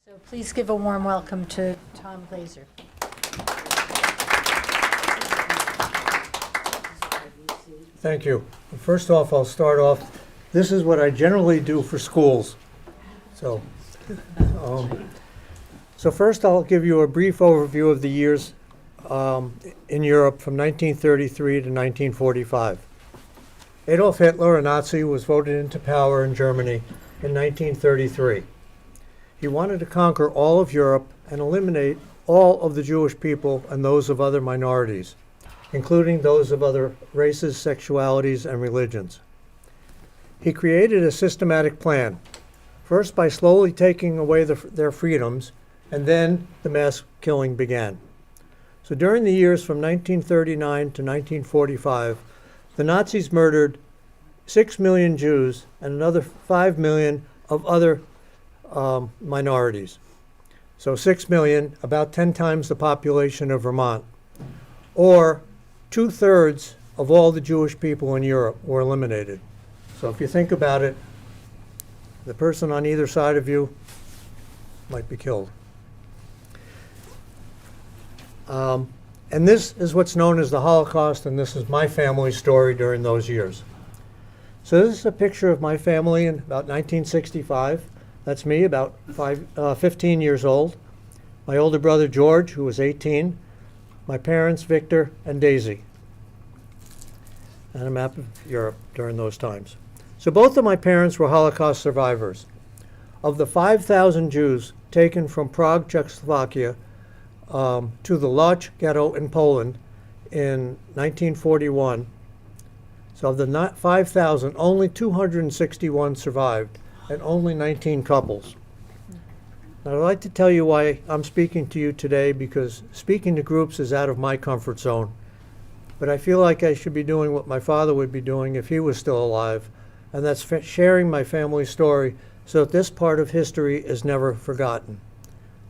So please give a warm welcome to Tom Glaser. Thank you. First off, I'll start off. This is what I generally do for schools. So first I'll give you a brief overview of the years in Europe from 1933 to 1945. Adolf Hitler, a Nazi, was voted into power in Germany in 1933. He wanted to conquer all of Europe and eliminate all of the Jewish people and those of other minorities, including those of other races, sexualities, and religions. He created a systematic plan, first by slowly taking away their freedoms, and then the mass killing began. So during the years from 1939 to 1945, the Nazis murdered 6 million Jews and another 5 million of other minorities. So 6 million, about 10 times the population of Vermont, or 2/3 of all the Jewish people in Europe were eliminated. So if you think about it, the person on either side of you might be killed. And this is what's known as the Holocaust, and this is my family's story during those years. So this is a picture of my family in about 1965. That's me, about 15 years old. My older brother, George, who was 18. My parents, Victor and Daisy. And a map of Europe during those times. So both of my parents were Holocaust survivors. Of the 5,000 Jews taken from Prague, Czechoslovakia, to the Lodz ghetto in Poland in 1941, so of the 5,000, only 261 survived, and only 19 couples. Now, I'd like to tell you why I'm speaking to you today, because speaking to groups is out of my comfort zone. But I feel like I should be doing what my father would be doing if he was still alive, and that's sharing my family's story so that this part of history is never forgotten.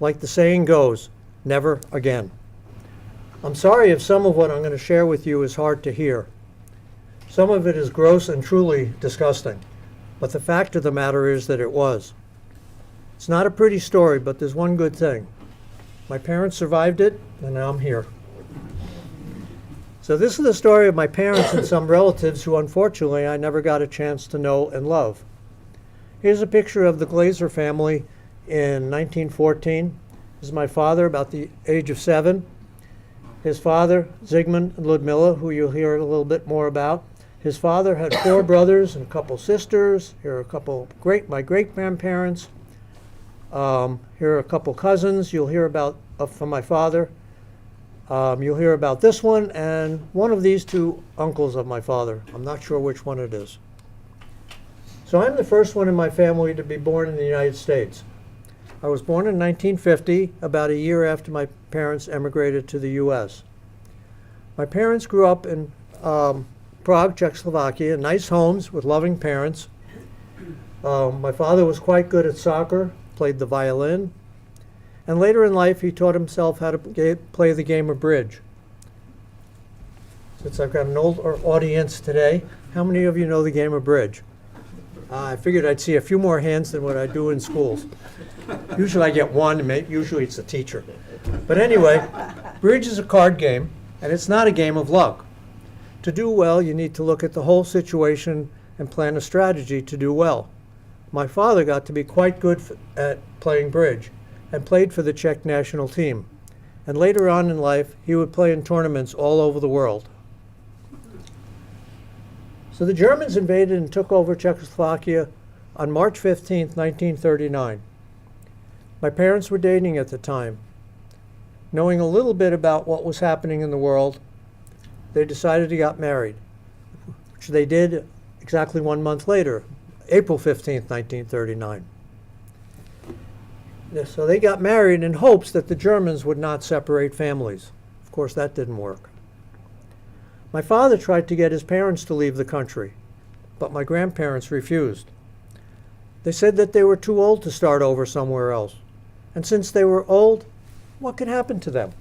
Like the saying goes, never again. I'm sorry if some of what I'm going to share with you is hard to hear. Some of it is gross and truly disgusting, but the fact of the matter is that it was. It's not a pretty story, but there's one good thing. My parents survived it, and now I'm here. So this is the story of my parents and some relatives who unfortunately I never got a chance to know and love. Here's a picture of the Glaser family in 1914. This is my father, about the age of 7. His father, Zygmunt and Ludmilla, who you'll hear a little bit more about. His father had 4 brothers and a couple sisters. Here are a couple my great-grandparents. Here are a couple cousins you'll hear about from my father. You'll hear about this one and one of these 2 uncles of my father. I'm not sure which one it is. So I'm the first one in my family to be born in the United States. I was born in 1950, about a year after my parents emigrated to the U.S. My parents grew up in Prague, Czechoslovakia, in nice homes with loving parents. My father was quite good at soccer, played the violin, and later in life he taught himself how to play the game of bridge. Since I've got an older audience today, how many of you know the game of bridge? I figured I'd see a few more hands than what I do in schools. Usually I get one, and usually it's the teacher. But anyway, bridge is a card game, and it's not a game of luck. To do well, you need to look at the whole situation and plan a strategy to do well. My father got to be quite good at playing bridge and played for the Czech national team. And later on in life, he would play in tournaments all over the world. So the Germans invaded and took over Czechoslovakia on March 15, 1939. My parents were dating at the time. Knowing a little bit about what was happening in the world, they decided to get married, which they did exactly 1 month later, April 15, 1939. So they got married in hopes that the Germans would not separate families. Of course, that didn't work. My father tried to get his parents to leave the country, but my grandparents refused. They said that they were too old to start over somewhere else. And since they were old, what could happen to them?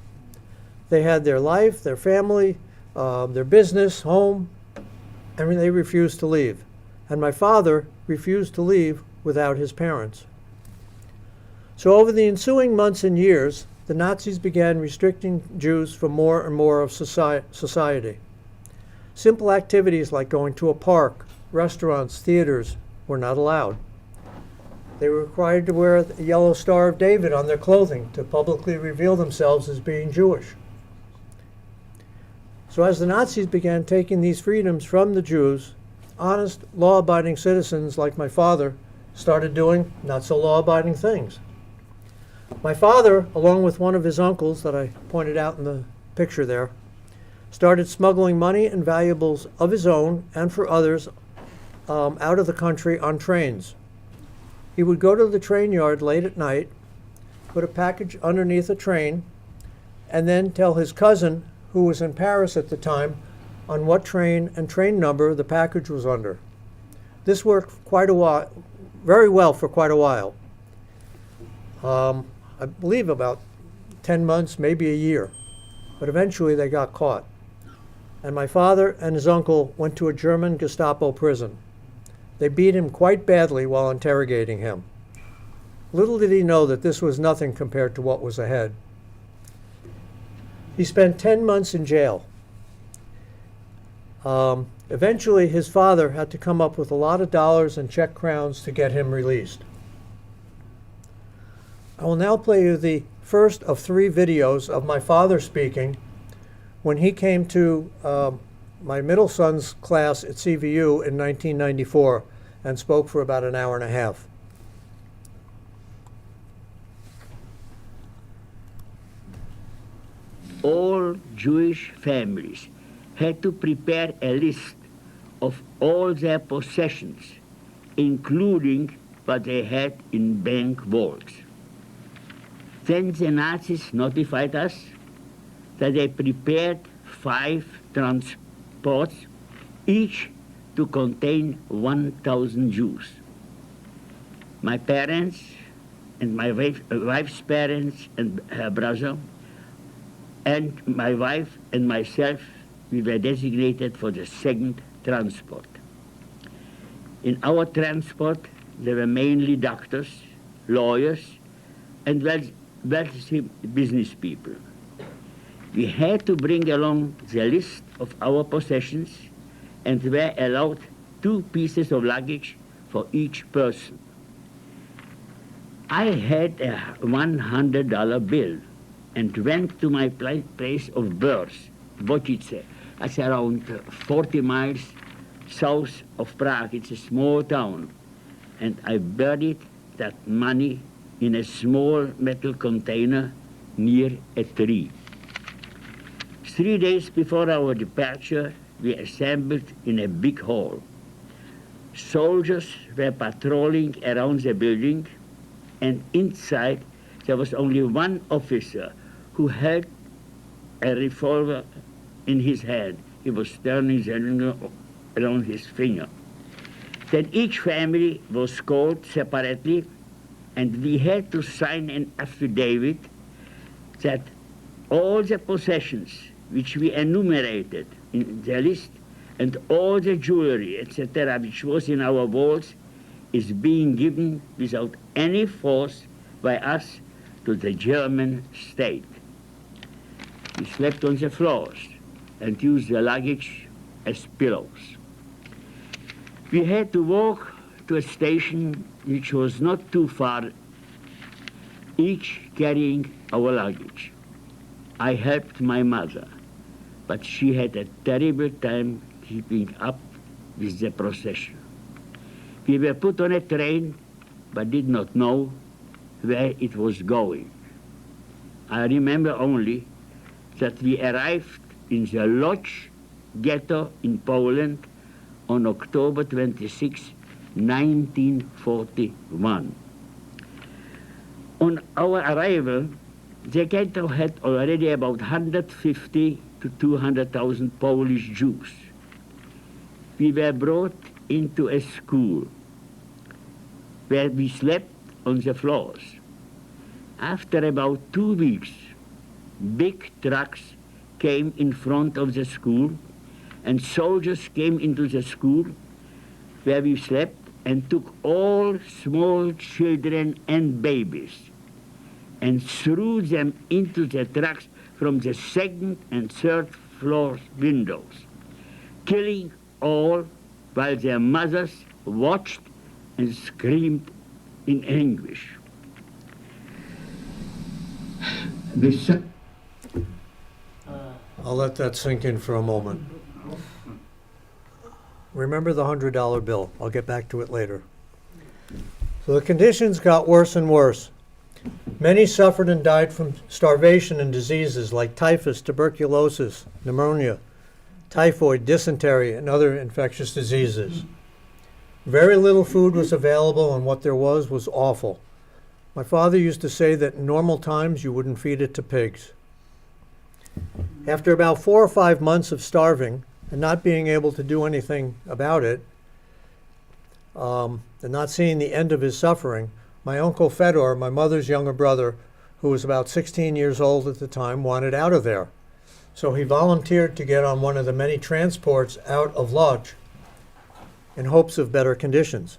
They had their life, their family, their business, home, and they refused to leave. And my father refused to leave without his parents. So over the ensuing months and years, the Nazis began restricting Jews from more and more of society. Simple activities like going to a park, restaurants, theaters were not allowed. They were required to wear the yellow Star of David on their clothing to publicly reveal themselves as being Jewish. So as the Nazis began taking these freedoms from the Jews, honest, law-abiding citizens like my father started doing not-so-law-abiding things. My father, along with one of his uncles that I pointed out in the picture there, started smuggling money and valuables of his own and for others out of the country on trains. He would go to the train yard late at night, put a package underneath a train, and then tell his cousin, who was in Paris at the time, on what train and train number the package was under. This worked very well for quite a while. I believe about 10 months, maybe a year. But eventually they got caught. And my father and his uncle went to a German Gestapo prison. They beat him quite badly while interrogating him. Little did he know that this was nothing compared to what was ahead. He spent 10 months in jail. Eventually, his father had to come up with a lot of dollars and Czech crowns to get him released. I will now play you the first of 3 videos of my father speaking when he came to my middle son's class at CVU in 1994 and spoke for about an hour and a half. All Jewish families had to prepare a list of all their possessions, including what they had in bank vaults. Then the Nazis notified us that they prepared 5 transports, each to contain 1,000 Jews. My parents and my wife's parents and her brother, and my wife and myself, we were designated for the 2nd transport. In our transport, there were mainly doctors, lawyers, and wealthy business people. We had to bring along the list of our possessions and were allowed 2 pieces of luggage for each person. I had a $100 bill and went to my place of birth, Bočice. That's around 40 miles south of Prague. It's a small town. And I buried that money in a small metal container near a tree. 3 days before our departure, we assembled in a big hall. Soldiers were patrolling around the building, and inside there was only one officer who held a revolver in his hand. He was turning the finger around his finger. Then each family was called separately, and we had to sign an affidavit that all the possessions which we enumerated in the list and all the jewelry, etc., which was in our vaults, is being given without any force by us to the German state. We slept on the floors and used the luggage as pillows. We had to walk to a station which was not too far, each carrying our luggage. I helped my mother, but she had a terrible time keeping up with the procession. We were put on a train, but did not know where it was going. I remember only that we arrived in the Lodz ghetto in Poland on October 26, 1941. On our arrival, the ghetto had already about 150 to 200,000 Polish Jews. We were brought into a school where we slept on the floors. After about 2 weeks, big trucks came in front of the school, and soldiers came into the school where we slept and took all small children and babies and threw them into the trucks from the second and third floor windows, killing all while their mothers watched and screamed in anguish. I'll let that sink in for a moment. Remember the $100 bill. I'll get back to it later. So the conditions got worse and worse. Many suffered and died from starvation and diseases like typhus, tuberculosis, pneumonia, typhoid, dysentery, and other infectious diseases. Very little food was available, and what there was awful. My father used to say that in normal times you wouldn't feed it to pigs. After about 4 or 5 months of starving and not being able to do anything about it, and not seeing the end of his suffering, my uncle Fedor, my mother's younger brother, who was about 16 years old at the time, wanted out of there. So he volunteered to get on one of the many transports out of Lodz in hopes of better conditions.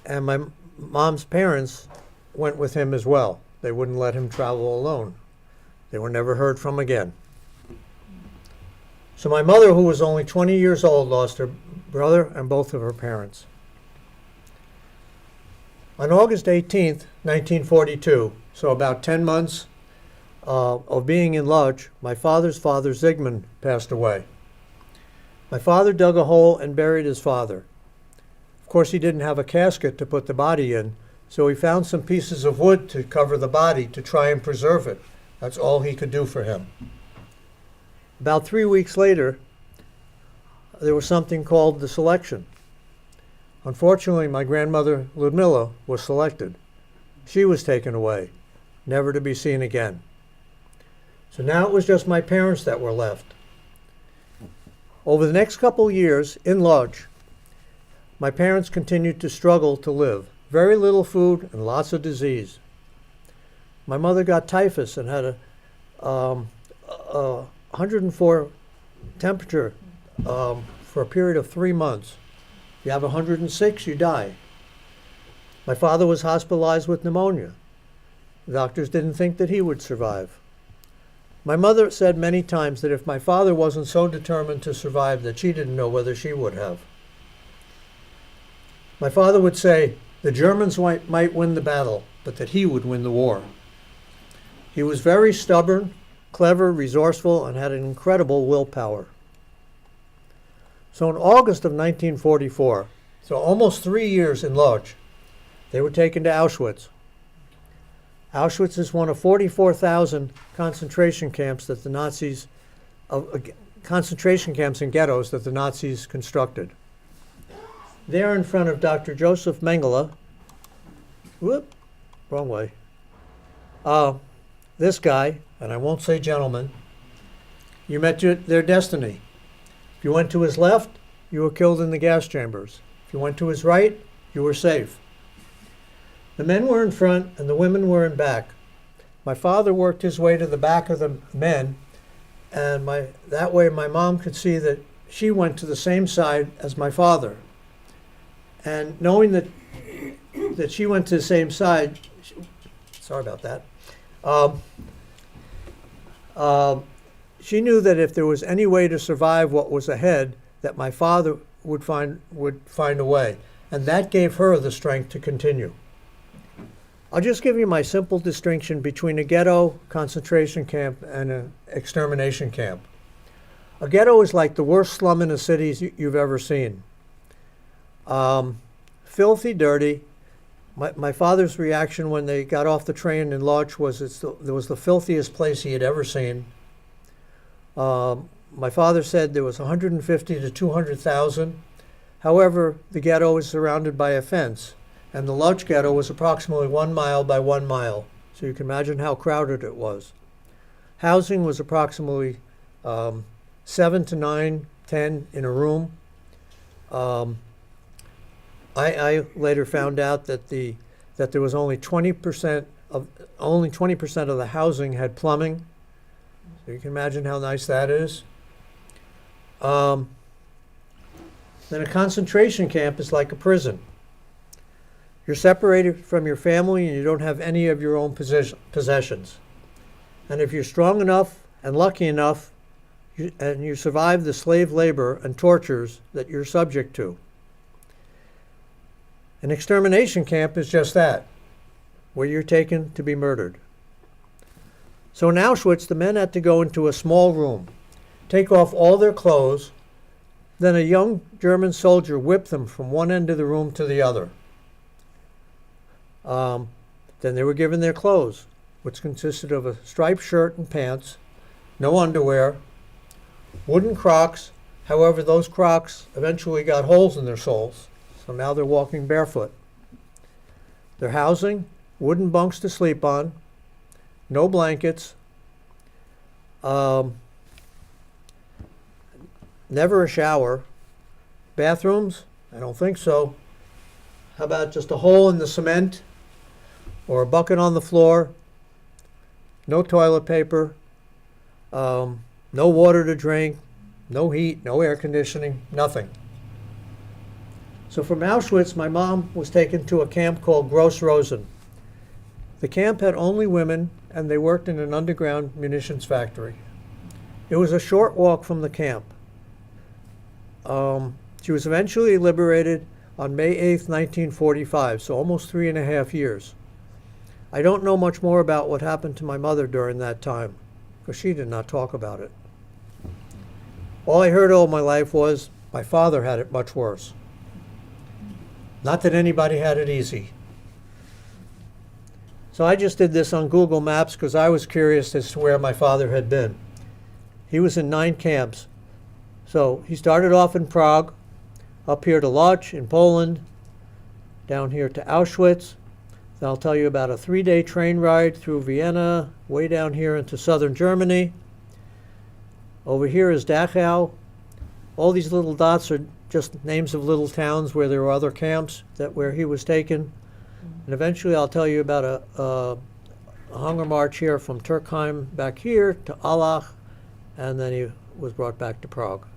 And my mom's parents went with him as well. They wouldn't let him travel alone. They were never heard from again. So my mother, who was only 20 years old, lost her brother and both of her parents. On August 18th, 1942, so about 10 months of being in Lodz, my father's father, Zygmunt, passed away. My father dug a hole and buried his father. Of course, he didn't have a casket to put the body in, so he found some pieces of wood to cover the body to try and preserve it. That's all he could do for him. About 3 weeks later, there was something called the selection. Unfortunately, my grandmother, Ludmilla, was selected. She was taken away, never to be seen again. So now it was just my parents that were left. Over the next couple years in Lodz, my parents continued to struggle to live. Very little food and lots of disease. My mother got typhus and had a 104 temperature for a period of 3 months. If you have 106, you die. My father was hospitalized with pneumonia. The doctors didn't think that he would survive. My mother said many times that if my father wasn't so determined to survive that she didn't know whether she would have. My father would say the Germans might win the battle, but that he would win the war. He was very stubborn, clever, resourceful, and had an incredible willpower. So in August of 1944, so almost 3 years in Lodz, they were taken to Auschwitz. Auschwitz is one of 44,000 concentration camps that the Nazis, concentration camps and ghettos that the Nazis constructed. There in front of Dr. Joseph Mengele, wrong way, this guy, and I won't say gentleman, you met their destiny. If you went to his left, you were killed in the gas chambers. If you went to his right, you were safe. The men were in front and the women were in back. My father worked his way to the back of the men, and that way my mom could see that she went to the same side as my father. And knowing that she went to the same side, sorry about that, she knew that if there was any way to survive what was ahead, that my father would find a way. And that gave her the strength to continue. I'll just give you my simple distinction between a ghetto, concentration camp, and an extermination camp. A ghetto is like the worst slum in a city you've ever seen. Filthy, dirty. My father's reaction when they got off the train in Lodz was it was the filthiest place he had ever seen. My father said there was 150 to 200,000. However, the ghetto is surrounded by a fence, and the Lodz ghetto was approximately 1 mile by 1 mile. So you can imagine how crowded it was. Housing was approximately 7 to 9, 10 in a room. I later found out that there was only 20% of the housing had plumbing. So you can imagine how nice that is. Then a concentration camp is like a prison. You're separated from your family and you don't have any of your own possessions. And if you're strong enough and lucky enough, and you survive the slave labor and tortures that you're subject to. An extermination camp is just that, where you're taken to be murdered. So in Auschwitz, the men had to go into a small room, take off all their clothes, then a young German soldier whipped them from one end of the room to the other. Then they were given their clothes, which consisted of a striped shirt and pants, no underwear, wooden Crocs. However, those Crocs eventually got holes in their soles, so now they're walking barefoot. Their housing, wooden bunks to sleep on, no blankets, never a shower. Bathrooms? I don't think so. How about just a hole in the cement or a bucket on the floor? No toilet paper, no water to drink, no heat, no air conditioning, nothing. So from Auschwitz, my mom was taken to a camp called Gross Rosen. The camp had only women, and they worked in an underground munitions factory. It was a short walk from the camp. She was eventually liberated on May 8th, 1945, so almost 3.5 years. I don't know much more about what happened to my mother during that time, because she did not talk about it. All I heard all my life was my father had it much worse. Not that anybody had it easy. So I just did this on Google Maps because I was curious as to where my father had been. He was in 9 camps. So he started off in Prague, up here to Lodz in Poland, down here to Auschwitz. Then I'll tell you about a 3-day train ride through Vienna, way down here into southern Germany. Over here is Dachau. All these little dots are just names of little towns where there were other camps where he was taken. And eventually I'll tell you about a hunger march here from Turkheim back here to Allach, and then he was brought back to Prague.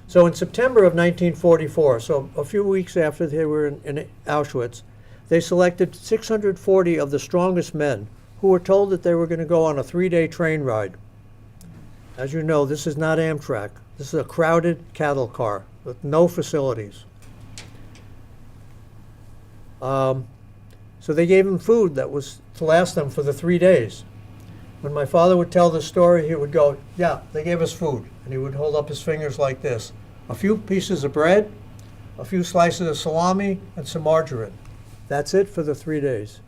So in September of 1944, so a few weeks after they were in Auschwitz, they selected 640 of the strongest men who were told that they were going to go on a 3-day train ride. As you know, this is not Amtrak. This is a crowded cattle car with no facilities. So they gave him food that was to last them for the 3 days. When my father would tell the story, he would go, yeah, they gave us food. And he would hold up his fingers like this. A few pieces of bread, a few slices of salami, and some margarine. That's it for the 3 days.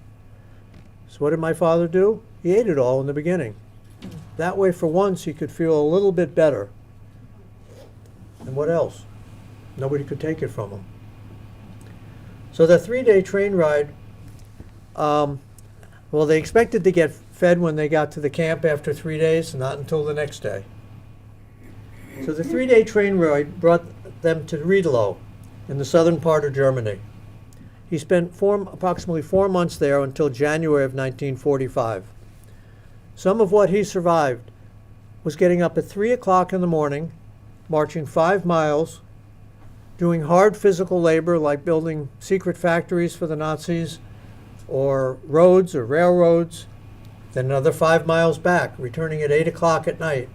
So what did my father do? He ate it all in the beginning. That way, for once, he could feel a little bit better. And what else? Nobody could take it from him. So the 3-day train ride, well, they expected to get fed when they got to the camp after 3 days, not until the next day. So the 3-day train ride brought them to Riedlow in the southern part of Germany. He spent approximately 4 months there until January of 1945. Some of what he survived was getting up at 3 o'clock in the morning, marching 5 miles, doing hard physical labor like building secret factories for the Nazis or roads or railroads, then another 5 miles back, returning at 8 o'clock at night.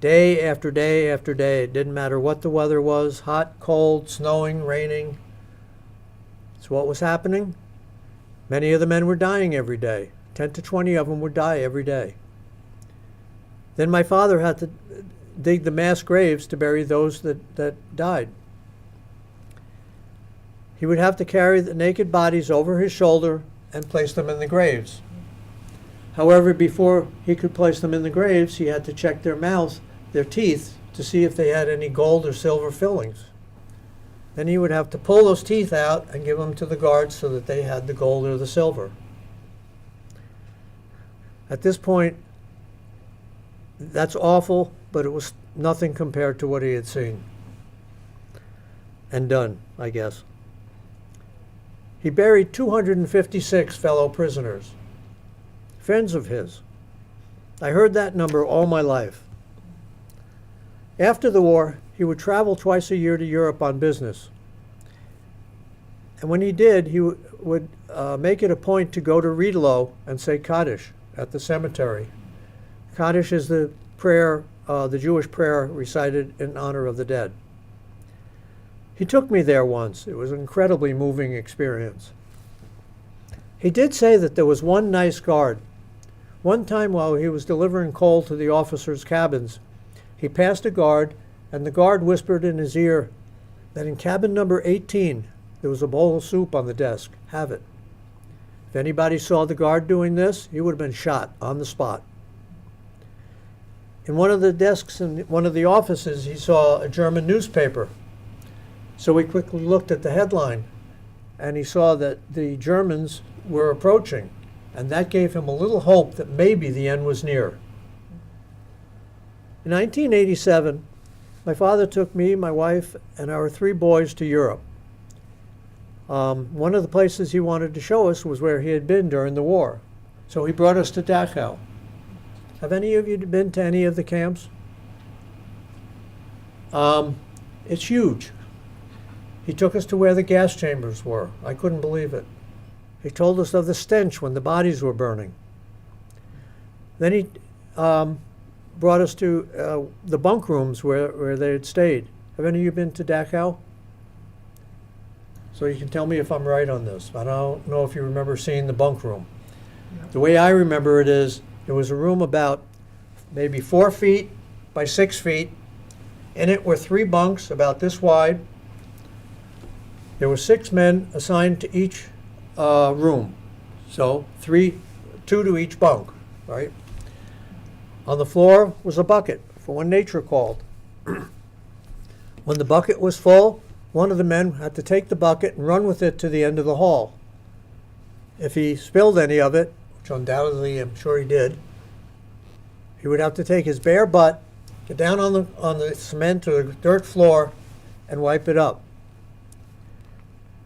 Day after day after day, it didn't matter what the weather was, hot, cold, snowing, raining. So what was happening? Many of the men were dying every day. 10 to 20 of them would die every day. Then my father had to dig the mass graves to bury those that died. He would have to carry the naked bodies over his shoulder and place them in the graves. However, before he could place them in the graves, he had to check their mouths, their teeth, to see if they had any gold or silver fillings. Then he would have to pull those teeth out and give them to the guards so that they had the gold or the silver. At this point, that's awful, but it was nothing compared to what he had seen and done, I guess. He buried 256 fellow prisoners, friends of his. I heard that number all my life. After the war, he would travel twice a year to Europe on business. And when he did, he would make it a point to go to Riedelo and say Kaddish at the cemetery. Kaddish is the prayer, the Jewish prayer recited in honor of the dead. He took me there once. It was an incredibly moving experience. He did say that there was one nice guard. One time while he was delivering coal to the officers' cabins, he passed a guard, and the guard whispered in his ear that in cabin number 18, there was a bowl of soup on the desk. Have it. If anybody saw the guard doing this, he would have been shot on the spot. In one of the desks in one of the offices, he saw a German newspaper. So he quickly looked at the headline, and he saw that the Germans were approaching, and that gave him a little hope that maybe the end was near. In 1987, my father took me, my wife, and our 3 boys to Europe. One of the places he wanted to show us was where he had been during the war. So he brought us to Dachau. Have any of you been to any of the camps? It's huge. He took us to where the gas chambers were. I couldn't believe it. He told us of the stench when the bodies were burning. Then he brought us to the bunk rooms where they had stayed. Have any of you been to Dachau? So you can tell me if I'm right on this. I don't know if you remember seeing the bunk room. Yep. The way I remember it is, it was a room about maybe 4 feet by 6 feet. In it were 3 bunks about this wide. There were 6 men assigned to each room. So 2 to each bunk, right? On the floor was a bucket for when nature called. When the bucket was full, one of the men had to take the bucket and run with it to the end of the hall. If he spilled any of it, which undoubtedly I'm sure he did, he would have to take his bare butt, get down on the cement or the dirt floor, and wipe it up.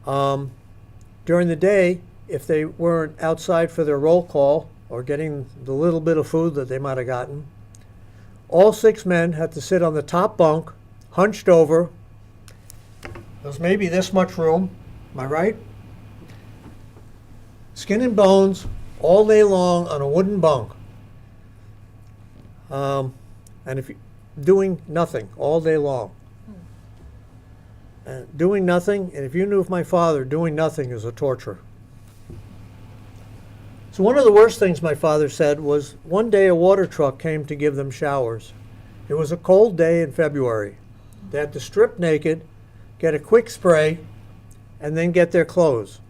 During the day, if they weren't outside for their roll call or getting the little bit of food that they might have gotten, all 6 men had to sit on the top bunk, hunched over. There was maybe this much room, am I right? Skin and bones all day long on a wooden bunk. And if you doing nothing all day long. Doing nothing, and if you knew of my father, doing nothing is a torture. So one of the worst things my father said was one day a water truck came to give them showers. It was a cold day in February. They had to strip naked, get a quick spray, and then get their clothes.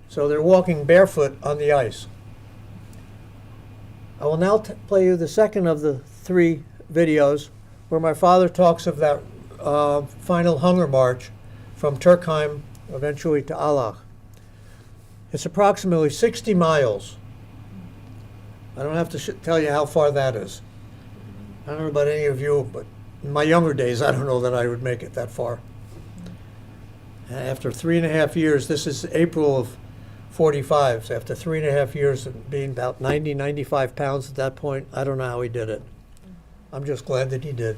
So they're walking barefoot on the ice. I will now play you the second of the 3 videos where my father talks of that final hunger march from Turkheim eventually to Allach. It's approximately 60 miles. I don't have to tell you how far that is. I don't know about any of you, but in my younger days, I don't know that I would make it that far. After 3.5 years, this is April of 45, so after 3.5 years of being about 90, 95 pounds at that point, I don't know how he did it. I'm just glad that he did.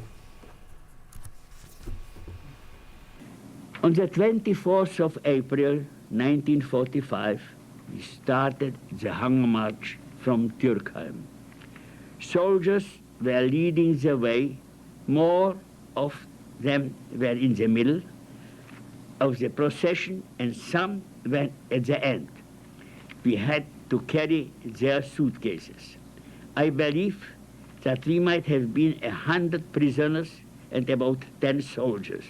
On the 24th of April, 1945, we started the hunger march from Turkheim. Soldiers were leading the way. More of them were in the middle of the procession, and some were at the end. We had to carry their suitcases. I believe that we might have been 100 prisoners and about 10 soldiers.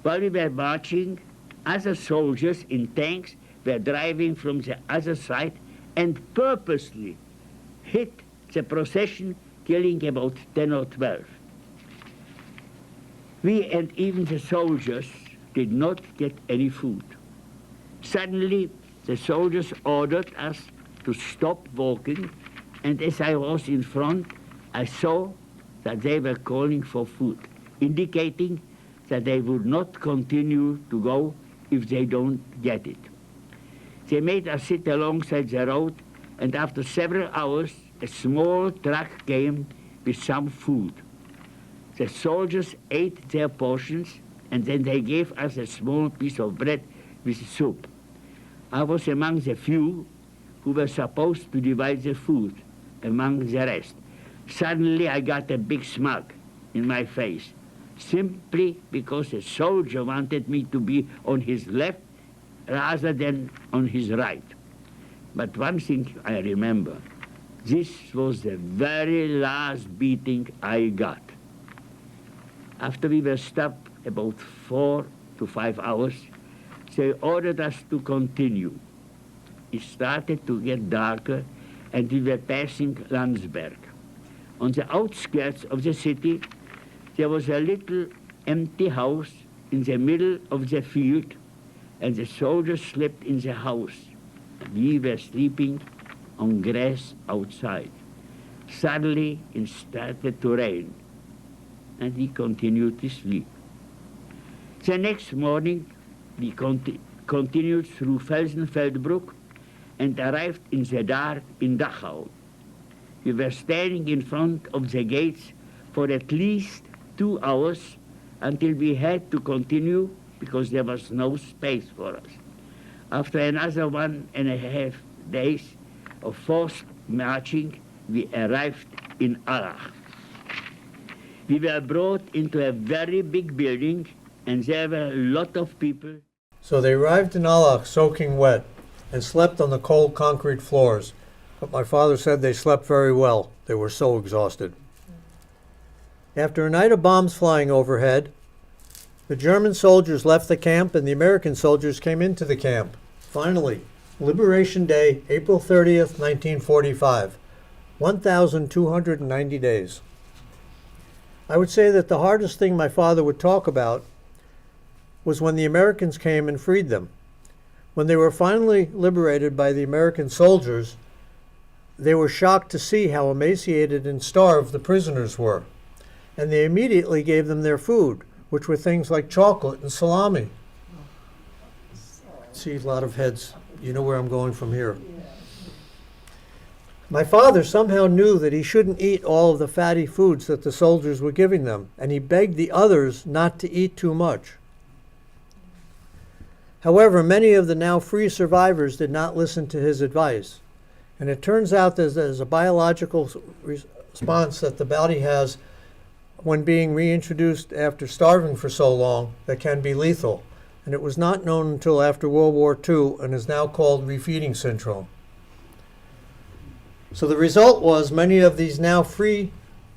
While we were marching, other soldiers in tanks were driving from the other side and purposely hit the procession, killing about 10 or 12. We and even the soldiers did not get any food. Suddenly, the soldiers ordered us to stop walking, and as I was in front, I saw that they were calling for food, indicating that they would not continue to go if they don't get it. They made us sit alongside the road, and after several hours, a small truck came with some food. The soldiers ate their portions, and then they gave us a small piece of bread with soup. I was among the few who were supposed to divide the food among the rest. Suddenly I got a big smug in my face, simply because a soldier wanted me to be on his left rather than on his right. But one thing I remember, this was the very last beating I got. After we were stopped about 4 to 5 hours, they ordered us to continue. It started to get darker, and we were passing Landsberg. On the outskirts of the city, there was a little empty house in the middle of the field, and the soldiers slept in the house. We were sleeping on grass outside. Suddenly, it started to rain, and we continued to sleep. The next morning, we continued through Felsenfeldbruck and arrived in the dark in Dachau. We were standing in front of the gates for at least 2 hours until we had to continue because there was no space for us. After another 1.5 days of forced marching, we arrived in Allach. We were brought into a very big building, and there were a lot of people. So they arrived in Allach soaking wet and slept on the cold concrete floors. But my father said they slept very well. They were so exhausted. After a night of bombs flying overhead, the German soldiers left the camp and the American soldiers came into the camp. Finally, Liberation Day, April 30th, 1945. 1,290 days. I would say that the hardest thing my father would talk about was when the Americans came and freed them. When they were finally liberated by the American soldiers, they were shocked to see how emaciated and starved the prisoners were. And they immediately gave them their food, which were things like chocolate and salami. See a lot of heads. You know where I'm going from here. My father somehow knew that he shouldn't eat all of the fatty foods that the soldiers were giving them, and he begged the others not to eat too much. However, many of the now free survivors did not listen to his advice. And it turns out that there's a biological response that the body has when being reintroduced after starving for so long that can be lethal. And it was not known until after World War II and is now called refeeding syndrome. So the result was many of these now free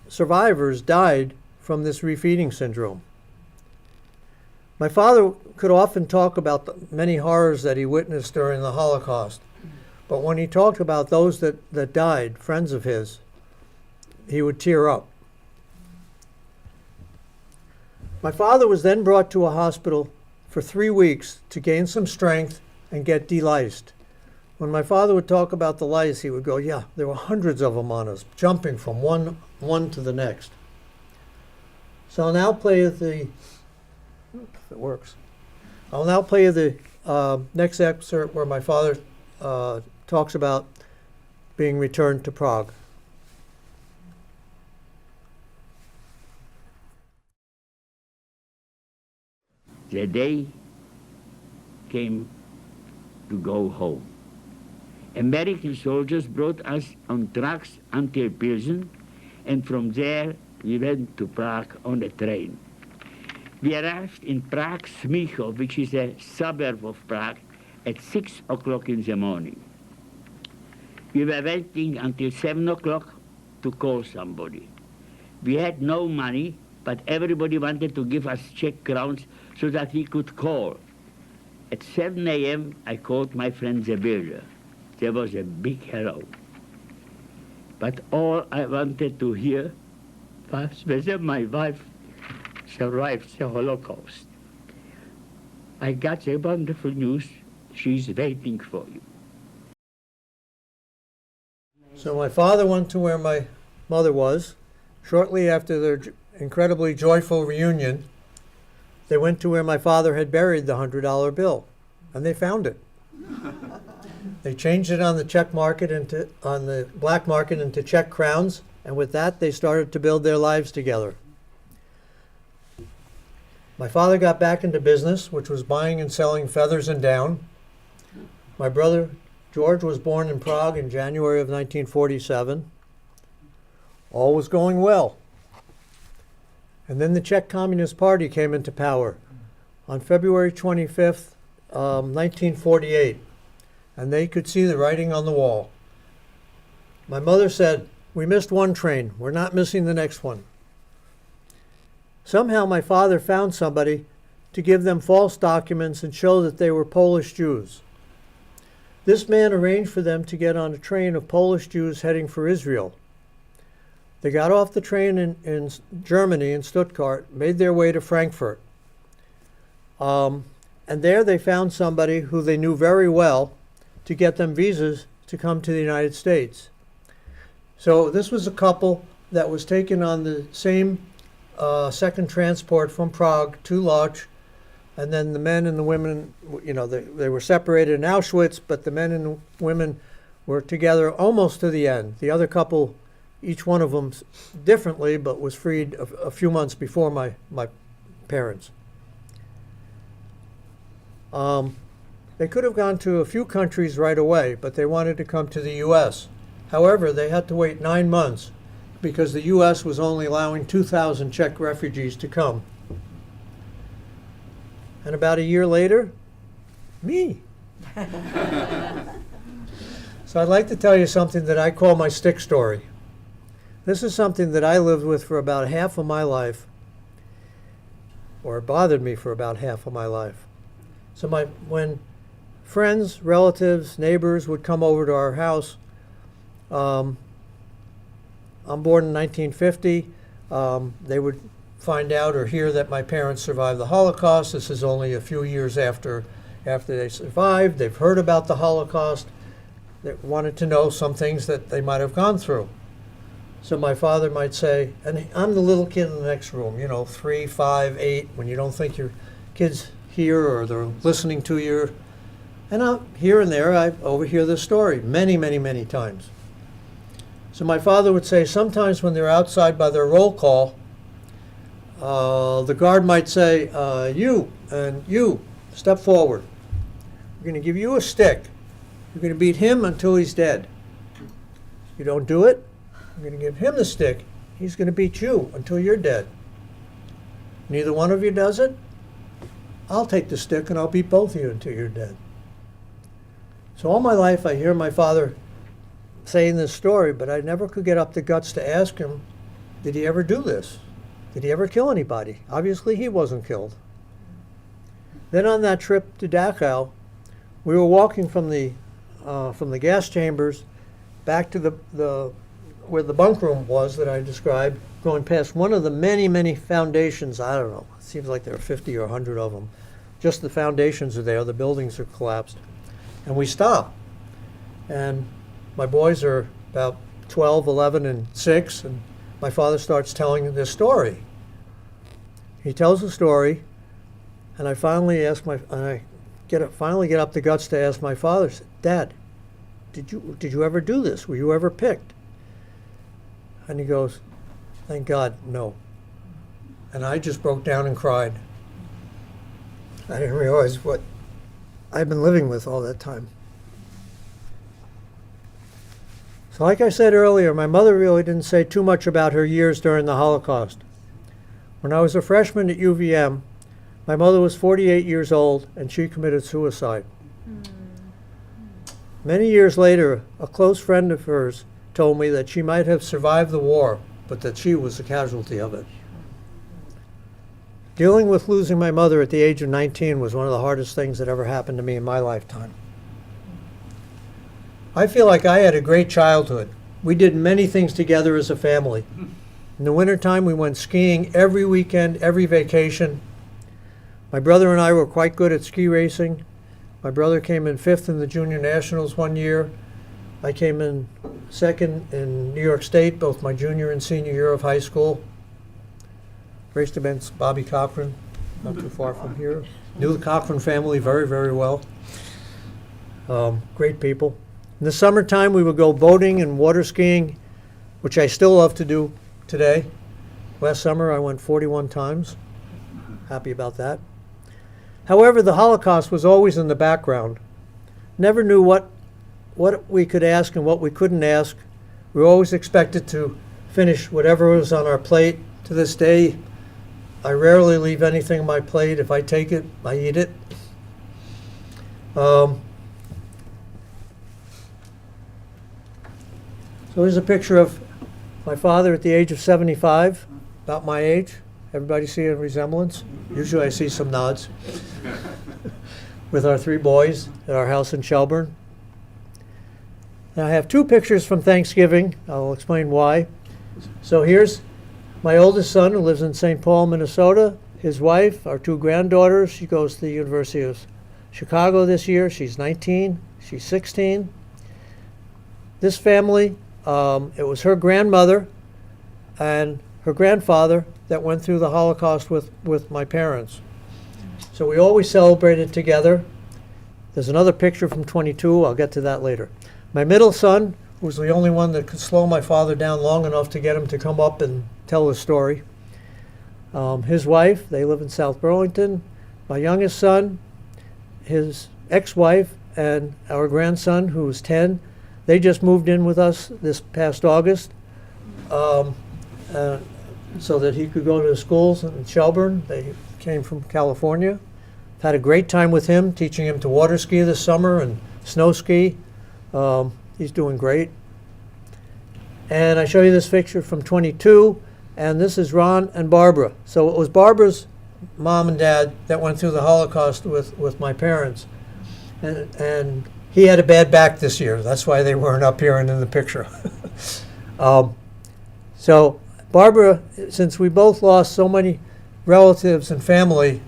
survivors died from this refeeding syndrome. My father could often talk about the many horrors that he witnessed during the Holocaust. But when he talked about those that died, friends of his, he would tear up. My father was then brought to a hospital for 3 weeks to gain some strength and get deliced. When my father would talk about the lice, he would go, yeah, there were hundreds of them on us, jumping from one to the next. So I'll now play the, if it works, I'll now play the next excerpt where my father talks about being returned to Prague. The day came to go home. American soldiers brought us on trucks until Pilsen, and from there we went to Prague on a train. We arrived in Prague, Smíchov, which is a suburb of Prague, at 6 o'clock in the morning. We were waiting until 7 o'clock to call somebody. We had no money, but everybody wanted to give us Czech crowns so that we could call. At 7 a.m., I called my friend the builder. There was a big hello. But all I wanted to hear was whether my wife survived the Holocaust. I got the wonderful news, she's waiting for you. So my father went to where my mother was. Shortly after their incredibly joyful reunion, they went to where my father had buried the $100 bill, and they found it. They changed it on the black market into Czech crowns, and with that they started to build their lives together. My father got back into business, which was buying and selling feathers and down. My brother George was born in Prague in January of 1947. All was going well. And then the Czech Communist Party came into power on February 25th, 1948. And they could see the writing on the wall. My mother said, "We missed one train. We're not missing the next one." Somehow my father found somebody to give them false documents and show that they were Polish Jews. This man arranged for them to get on a train of Polish Jews heading for Israel. They got off the train in Germany, in Stuttgart, made their way to Frankfurt. And there they found somebody who they knew very well to get them visas to come to the United States. So this was a couple that was taken on the same second transport from Prague to Lodz, and then the men and the women, you know, they were separated in Auschwitz, but the men and the women were together almost to the end. The other couple, each one of them differently, but was freed a few months before my parents. They could have gone to a few countries right away, but they wanted to come to the U.S. However, they had to wait 9 months because the U.S. was only allowing 2,000 Czech refugees to come. And about a year later, me. So I'd like to tell you something that I call my stick story. This is something that I lived with for about half of my life, or it bothered me for about half of my life. So when friends, relatives, neighbors would come over to our house, I'm born in 1950, they would find out or hear that my parents survived the Holocaust. This is only a few years after they survived. They've heard about the Holocaust. They wanted to know some things that they might have gone through. So my father might say, and I'm the little kid in the next room, 3, 5, 8, when you don't think your kids hear or they're listening to you. And here and there, I overhear this story many, many, many times. So my father would say, sometimes when they're outside by their roll call, the guard might say, you, and you, step forward. We're going to give you a stick. You're going to beat him until he's dead. You don't do it, I'm going to give him the stick. He's going to beat you until you're dead. Neither one of you does it, I'll take the stick and I'll beat both of you until you're dead. So all my life I hear my father saying this story, but I never could get up the guts to ask him, did he ever do this? Did he ever kill anybody? Obviously he wasn't killed. Then on that trip to Dachau, we were walking from the gas chambers back to the where the bunk room was that I described, going past one of the many, many foundations. I don't know, it seems like there are 50 or 100 of them. Just the foundations are there, the buildings are collapsed. And we stop. And my boys are about 12, 11, and 6, and my father starts telling this story. He tells the story, and I finally finally get up the guts to ask my father, Dad, did you ever do this? Were you ever picked? And he goes, thank God, no. And I just broke down and cried. I didn't realize what I've been living with all that time. So like I said earlier, my mother really didn't say too much about her years during the Holocaust. When I was a freshman at UVM, my mother was 48 years old and she committed suicide. Many years later, a close friend of hers told me that she might have survived the war, but that she was a casualty of it. Dealing with losing my mother at the age of 19 was one of the hardest things that ever happened to me in my lifetime. I feel like I had a great childhood. We did many things together as a family. In the wintertime, we went skiing every weekend, every vacation. My brother and I were quite good at ski racing. My brother came in 5th in the Junior Nationals one year. I came in 2nd in New York State, both my junior and senior year of high school. Raced against Bobby Cochran, not too far from here. Knew the Cochran family very, very well. Great people. In the summertime, we would go boating and water skiing, which I still love to do today. Last summer, I went 41 times. happy about that. However, the Holocaust was always in the background. Never knew what we could ask and what we couldn't ask. We were always expected to finish whatever was on our plate. To this day, I rarely leave anything on my plate. If I take it, I eat it. So here's a picture of my father at the age of 75, about my age. Everybody see a resemblance? Usually I see some nods. With our 3 boys at our house in Shelburne. And I have 2 pictures from Thanksgiving. I'll explain why. So here's my oldest son who lives in St. Paul, Minnesota. His wife, our 2 granddaughters. She goes to the University of Chicago this year. She's 19. She's 16. This family, it was her grandmother and her grandfather that went through the Holocaust with my parents. So we always celebrated together. There's another picture from 22. I'll get to that later. My middle son, who was the only one that could slow my father down long enough to get him to come up and tell his story. His wife, they live in South Burlington. My youngest son, his ex-wife, and our grandson, who was 10, they just moved in with us this past August so that he could go to schools in Shelburne. They came from California. Had a great time with him, teaching him to water ski this summer and snow ski. He's doing great. And I show you this picture from 22, and this is Ron and Barbara. So it was Barbara's mom and dad that went through the Holocaust with my parents. And he had a bad back this year. That's why they weren't up here and in the picture. So Barbara, since we both lost so many relatives and family,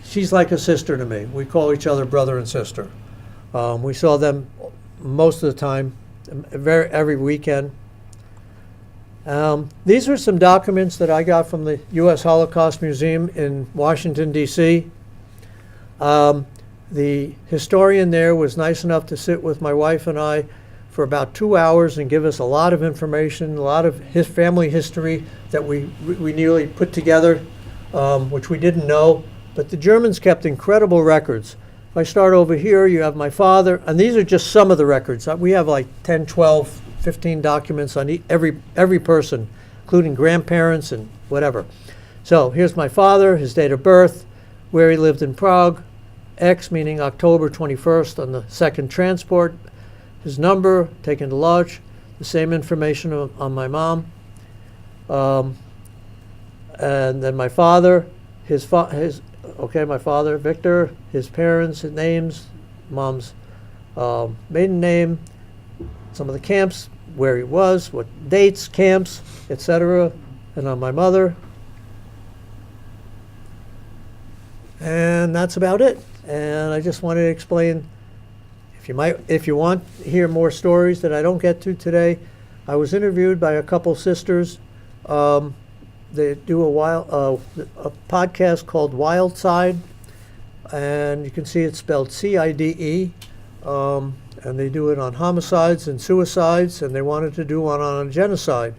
she's like a sister to me. We call each other brother and sister. We saw them most of the time, every weekend. These are some documents that I got from the U.S. Holocaust Museum in Washington, D.C. The historian there was nice enough to sit with my wife and I for about 2 hours and give us a lot of information, a lot of his family history that we nearly put together, which we didn't know. But the Germans kept incredible records. If I start over here, you have my father, and these are just some of the records. We have like 10, 12, 15 documents on every person, including grandparents and whatever. So here's my father, his date of birth, where he lived in Prague, X meaning October 21st on the second transport, his number, taken to lodge, the same information on my mom. And then my father, my father, Victor, his parents, his names, mom's maiden name, some of the camps, where he was, what dates, camps, etc. And on my mother. And that's about it. And I just wanted to explain, if you want to hear more stories that I don't get to today, I was interviewed by a couple sisters. They do a podcast called Wild Side, and you can see it's spelled CIDE, and they do it on homicides and suicides, and they wanted to do one on a genocide.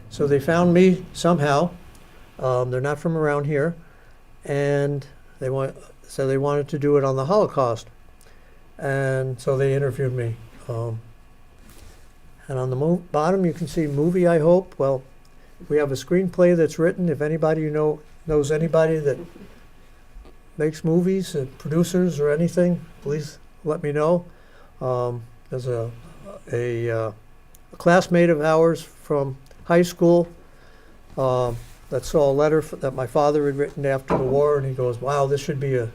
So they found me somehow. They're not from around here, and they wanted to do it on the Holocaust, and so they interviewed me. And on the bottom you can see movie, I hope. Well, we have a screenplay that's written. If anybody knows anybody that makes movies, producers or anything, please let me know. There's a classmate of ours from high school that saw a letter that my father had written after the war, and he goes, "Wow, this should be a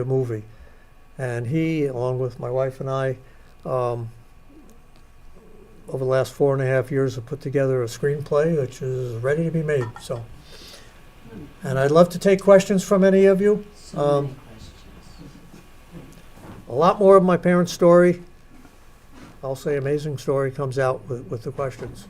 movie." And he, along with my wife and I, over the last 4.5 years, have put together a screenplay which is ready to be made. So, and I'd love to take questions from any of you. So many questions. A lot more of my parents' story, I'll say amazing story, comes out with the questions.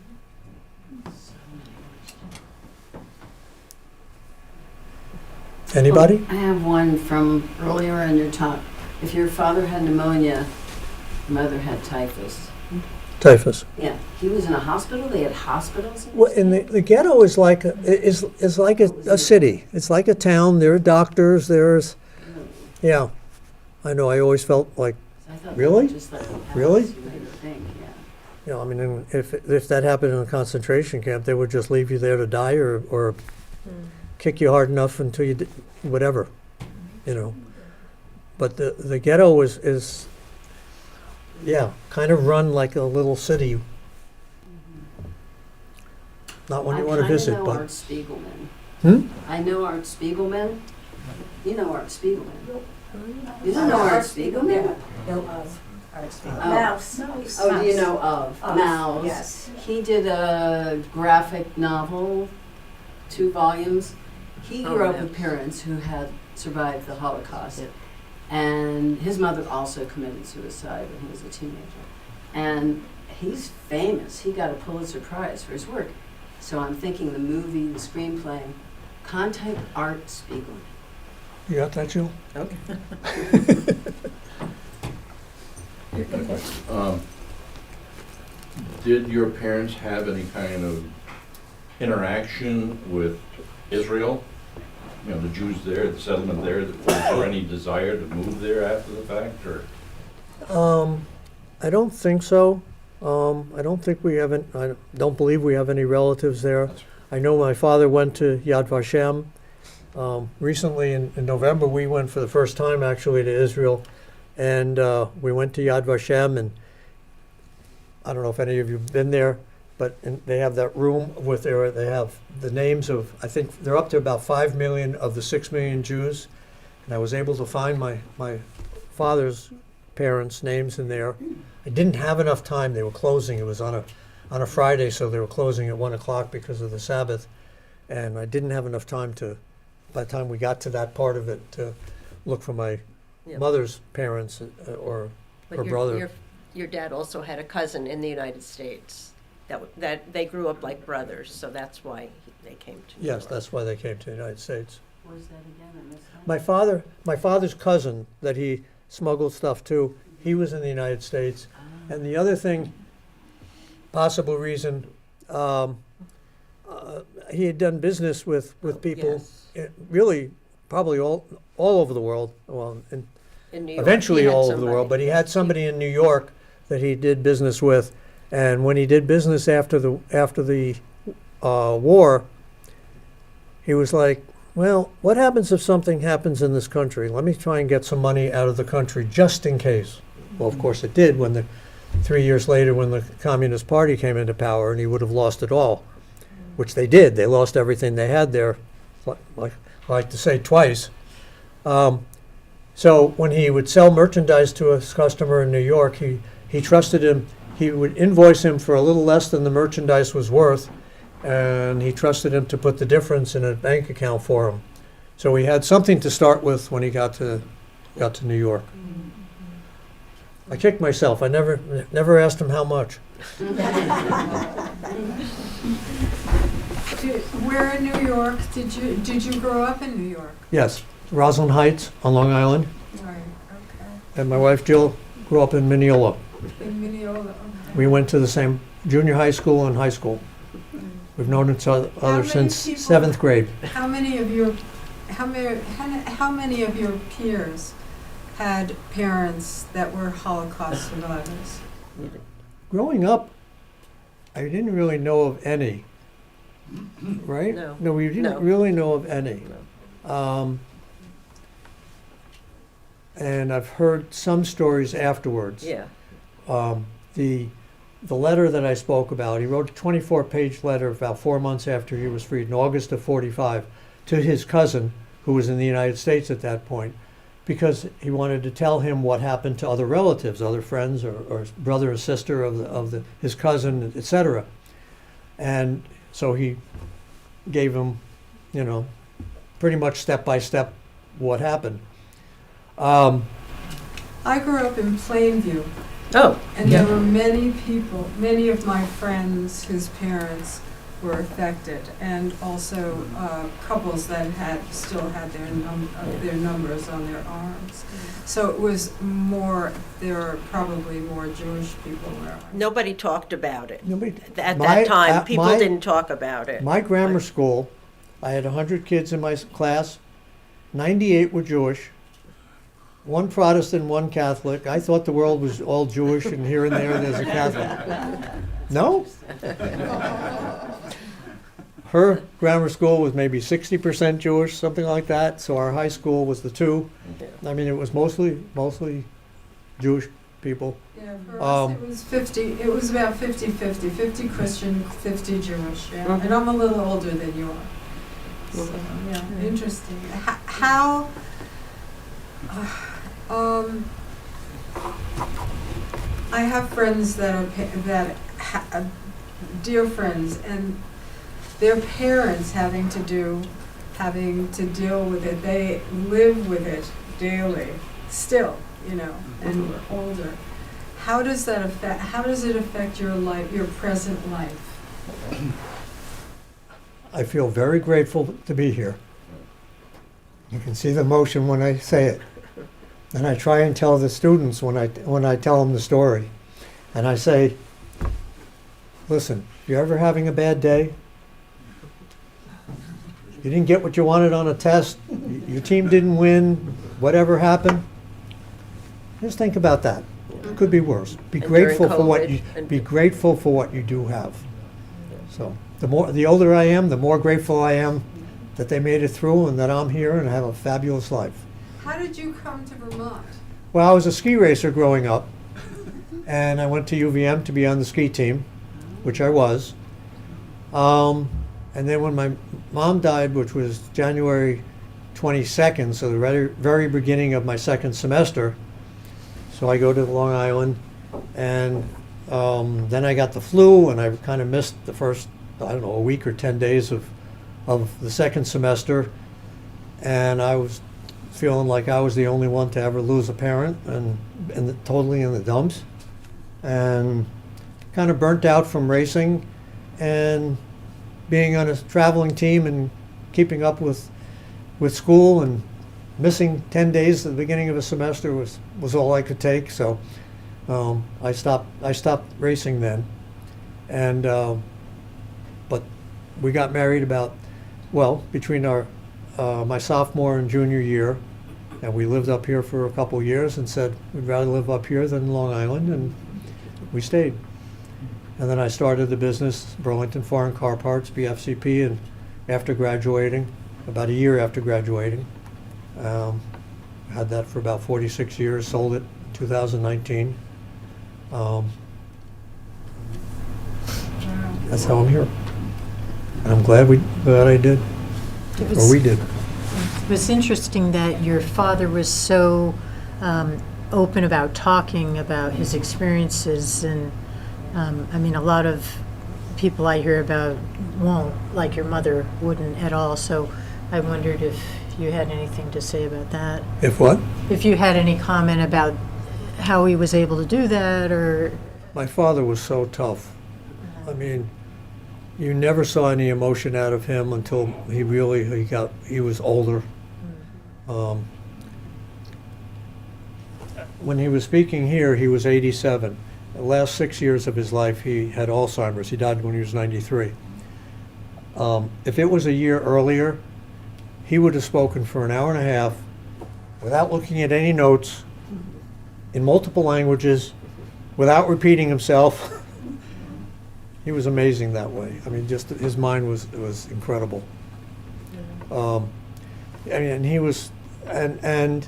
Anybody? I have one from earlier in your talk. If your father had pneumonia mother had typhus. Typhus. Yeah, he was in a hospital. They had hospitals. Well, and the ghetto is like is like a city. It's like a town. There are doctors. There's, yeah, I know. I always felt like, I thought Really? they were just like the palace, Really? You would think, yeah. you know, I mean, and if that happened in a concentration camp, they would just leave you there to die, or kick you hard enough until you did whatever, you know. But the ghetto is yeah, kind of run like a little city. Not one you want to visit, I know but Art Spiegelman. Hmm? I know Art Spiegelman. You know Art Spiegelman. You don't know Art Spiegelman? Mouse. Oh, do you know of? Mouse. Yes. He did a graphic novel, 2 volumes. He grew up with parents who had survived the Holocaust. And his mother also committed suicide when he was a teenager. And he's famous. He got a Pulitzer Prize for his work. So I'm thinking the movie, the screenplay, contact Art Spiegelman. you got that, Jill? Okay. Did your parents have any kind of interaction with Israel? You know, the Jews there, the settlement there, was there any desire to move there after the fact, or? I don't think so. I don't think we haven't. I don't believe we have any relatives there. I know my father went to Yad Vashem. Recently, in November, we went for the first time actually to Israel, and we went to Yad Vashem, and I don't know if any of you've been there, but they have that room with they have the names of, I think they're up to about 5 million of the 6 million Jews, and I was able to find my father's parents' names in there. I didn't have enough time. They were closing. It was on a Friday, so they were closing at 1 o'clock because of the Sabbath, and I didn't have enough time to, by the time we got to that part of it, to look for my mother's parents or her brother. Your dad also had a cousin in the United States that they grew up like brothers, so that's why they came to New Yes, York. that's why they came to the United States. What is that again? I missed that. My father's cousin that he smuggled stuff to, he was in the United States. And the other thing, possible reason, he had done business with people, Yes. really probably all over the world. Well, and In New York. eventually He had all over the somebody. world, but he had somebody in New York that he did business with. And when he did business after the war, he was like, well, what happens if something happens in this country? Let me try and get some money out of the country just in case. Well, of course it did when 3 years later when the Communist Party came into power, and he would have lost it all, which they did. They lost everything they had there, like I like to say, twice. So when he would sell merchandise to a customer in New York, he trusted him. He would invoice him for a little less than the merchandise was worth, and he trusted him to put the difference in a bank account for him. So he had something to start with when he got to New York. I kicked myself. I never asked him how much. Where in New York did you grow up in New York? Yes, Roslyn Heights on Long Island, Right, okay. and my wife Jill grew up in Mineola. In Mineola, okay. We went to the same junior high school and high school. We've known each other many since people- 7th grade. How many of your peers had parents that were Holocaust survivors? Growing up, I didn't really know of any. Right? No. We didn't No. really know of any. And I've heard some stories afterwards. Yeah. The letter that I spoke about, he wrote a 24-page letter about 4 months after he was freed in August of 45 to his cousin, who was in the United States at that point, because he wanted to tell him what happened to other relatives, other friends, or brother or sister of his cousin, etc. And so he gave him, pretty much step by step what happened. I grew up in Plainview, Oh, and Yeah. there were many people, many of my friends whose parents were affected, and also couples that still had their numbers on their arms. So it was more. There were probably more Jewish people there. Nobody talked about it. Nobody- At My- that time, at people my- didn't talk about it. My grammar school, I had 100 kids in my class, 98 were Jewish, one Protestant, one Catholic. I thought the world was all Jewish, and here and there's a Catholic. No? Her grammar school was maybe 60% Jewish, something like that, so our high school was the two. I mean, it was mostly Jewish people. Yeah, for Um, us it was 50. It was about 50-50. 50 Christian, 50 Jewish. Yeah, and I'm a little older than you are. So, yeah, interesting. How? I have friends that are dear friends, and their parents having to deal with it. They live with it daily, still, and we're older. How does that affect? How does it affect your life, your present life? I feel very grateful to be here. You can see the emotion when I say it. And I try and tell the students when I tell them the story. And I say, listen, if you're ever having a bad day, you didn't get what you wanted on a test, your team didn't win, whatever happened, just think about that. It could be worse. Be And during grateful for what COVID, you be grateful for what you do have. So the older I am, the more grateful I am that they made it through and that I'm here and have a fabulous life. How did you come to Vermont? Well, I was a ski racer growing up, and I went to UVM to be on the ski team, which I was. And then when my mom died, which was January 22nd, so the very beginning of my second semester, so I go to Long Island, and then I got the flu, and I kind of missed the first, I don't know, a week or 10 days of the second semester, and I was feeling like I was the only one to ever lose a parent, and totally in the dumps, and kind of burnt out from racing and being on a traveling team and keeping up with school, and missing 10 days at the beginning of a semester was all I could take. So I stopped racing then, and but we got married between my sophomore and junior year, and we lived up here for a couple years and said we'd rather live up here than Long Island, and we stayed. And then I started the business, Burlington Foreign Car Parts, BFCP, and after graduating, about a year after graduating, had that for about 46 years, sold it in 2019. That's how I'm here. And I'm glad I did, or we did. It was interesting that your father was so open about talking about his experiences, and I mean, a lot of people I hear about won't, like your mother wouldn't at all. So I wondered if you had anything to say about that. If what? If you had any comment about how he was able to do that, or... My father was so tough. I mean, you never saw any emotion out of him until he was older. When he was speaking here, he was 87. The last 6 years of his life, he had Alzheimer's. He died when he was 93. If it was a year earlier, he would have spoken for an hour and a half without looking at any notes, in multiple languages, without repeating himself. He was amazing that way. I mean, just his mind was incredible. I mean, and he was, and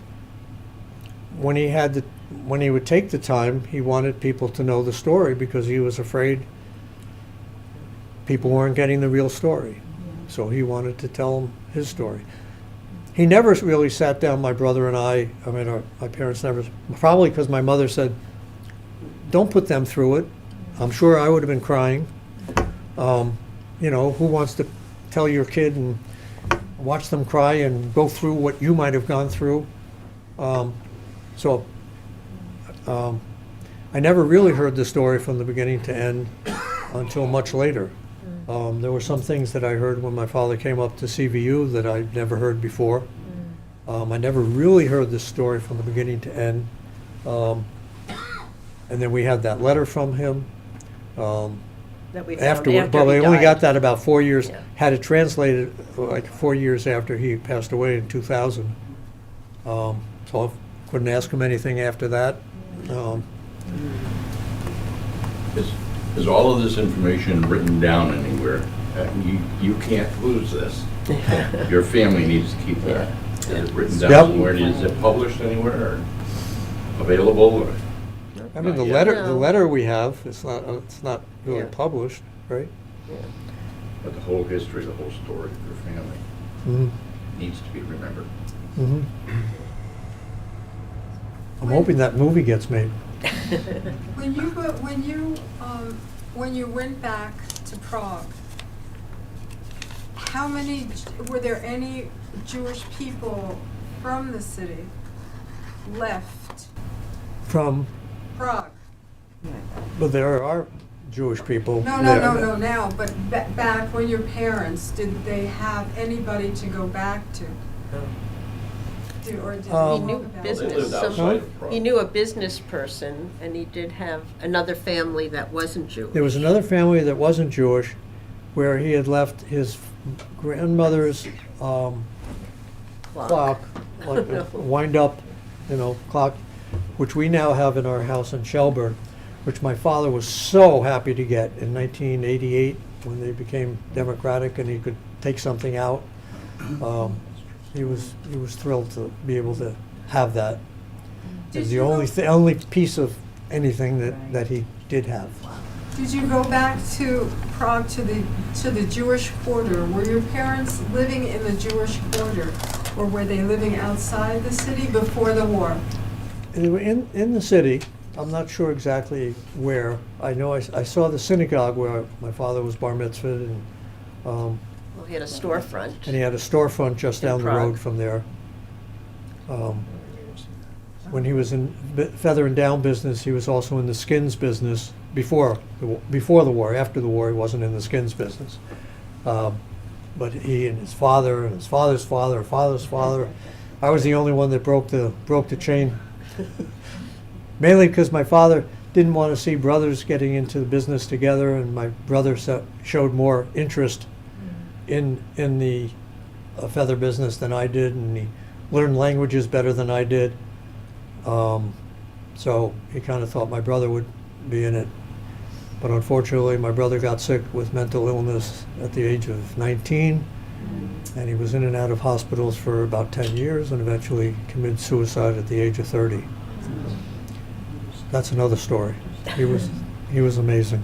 when he would take the time, he wanted people to know the story because he was afraid people weren't getting the real story. So he wanted to tell them his story. He never really sat down, my brother and I mean, my parents never, probably because my mother said, don't put them through it. I'm sure I would have been crying. Who wants to tell your kid and watch them cry and go through what you might have gone through? I never really heard the story from the beginning to end until much later. There were some things that I heard when my father came up to CVU that I'd never heard before. I never really heard this story from the beginning to end. And then we had that letter from him. That we found Afterward, after well, he I only got died. that about 4 years, Yeah. had it translated like 4 years after he passed away in 2000. So I couldn't ask him anything after that. Is all of this information written down anywhere? You can't lose this. Your family needs to keep that. Is it written down Yep. somewhere? Is it published anywhere or available? Or? I mean, the Not yet. letter we have, it's not really Yeah. published, right? But the whole history, the whole story of your family Mhm. needs to be remembered. Mhm. I'm hoping that movie gets made. When you went back to Prague, were there any Jewish people from the city left From, Prague? but there are Jewish people No, there. now, but back when your parents, did they have anybody to go back to? Or did they He Um, talk knew about it? They business. lived Some- outside of Prague. He knew a business person, and he did have another family that wasn't Jewish. There was another family that wasn't Jewish, where he had left his grandmother's clock, like a wind-up, clock, which we now have in our house in Shelburne, which my father was so happy to get in 1988 when they became democratic and he could take something out. He was thrilled to be able to have that. It Did was the you only go- only piece of anything that he did have. Did you go back to Prague to the Jewish quarter? Were your parents living in the Jewish quarter, or were they living outside the city before the war? They were in the city. I'm not sure exactly where. I know I saw the synagogue where my father was bar mitzvahed, Well, he had a storefront. and he had a storefront just In down the Prague. road from there. When he was in feather and down business, he was also in the skins business before the war. After the war, he wasn't in the skins business. But he and his father and his father's father, father's father, I was the only one that broke the chain. Mainly because my father didn't want to see brothers getting into the business together, and my brother showed more interest in the feather business than I did, and he learned languages better than I did. So he kind of thought my brother would be in it. But unfortunately, my brother got sick with mental illness at the age of 19, and he was in and out of hospitals for about 10 years and eventually committed suicide at the age of 30. That's another story. He was amazing.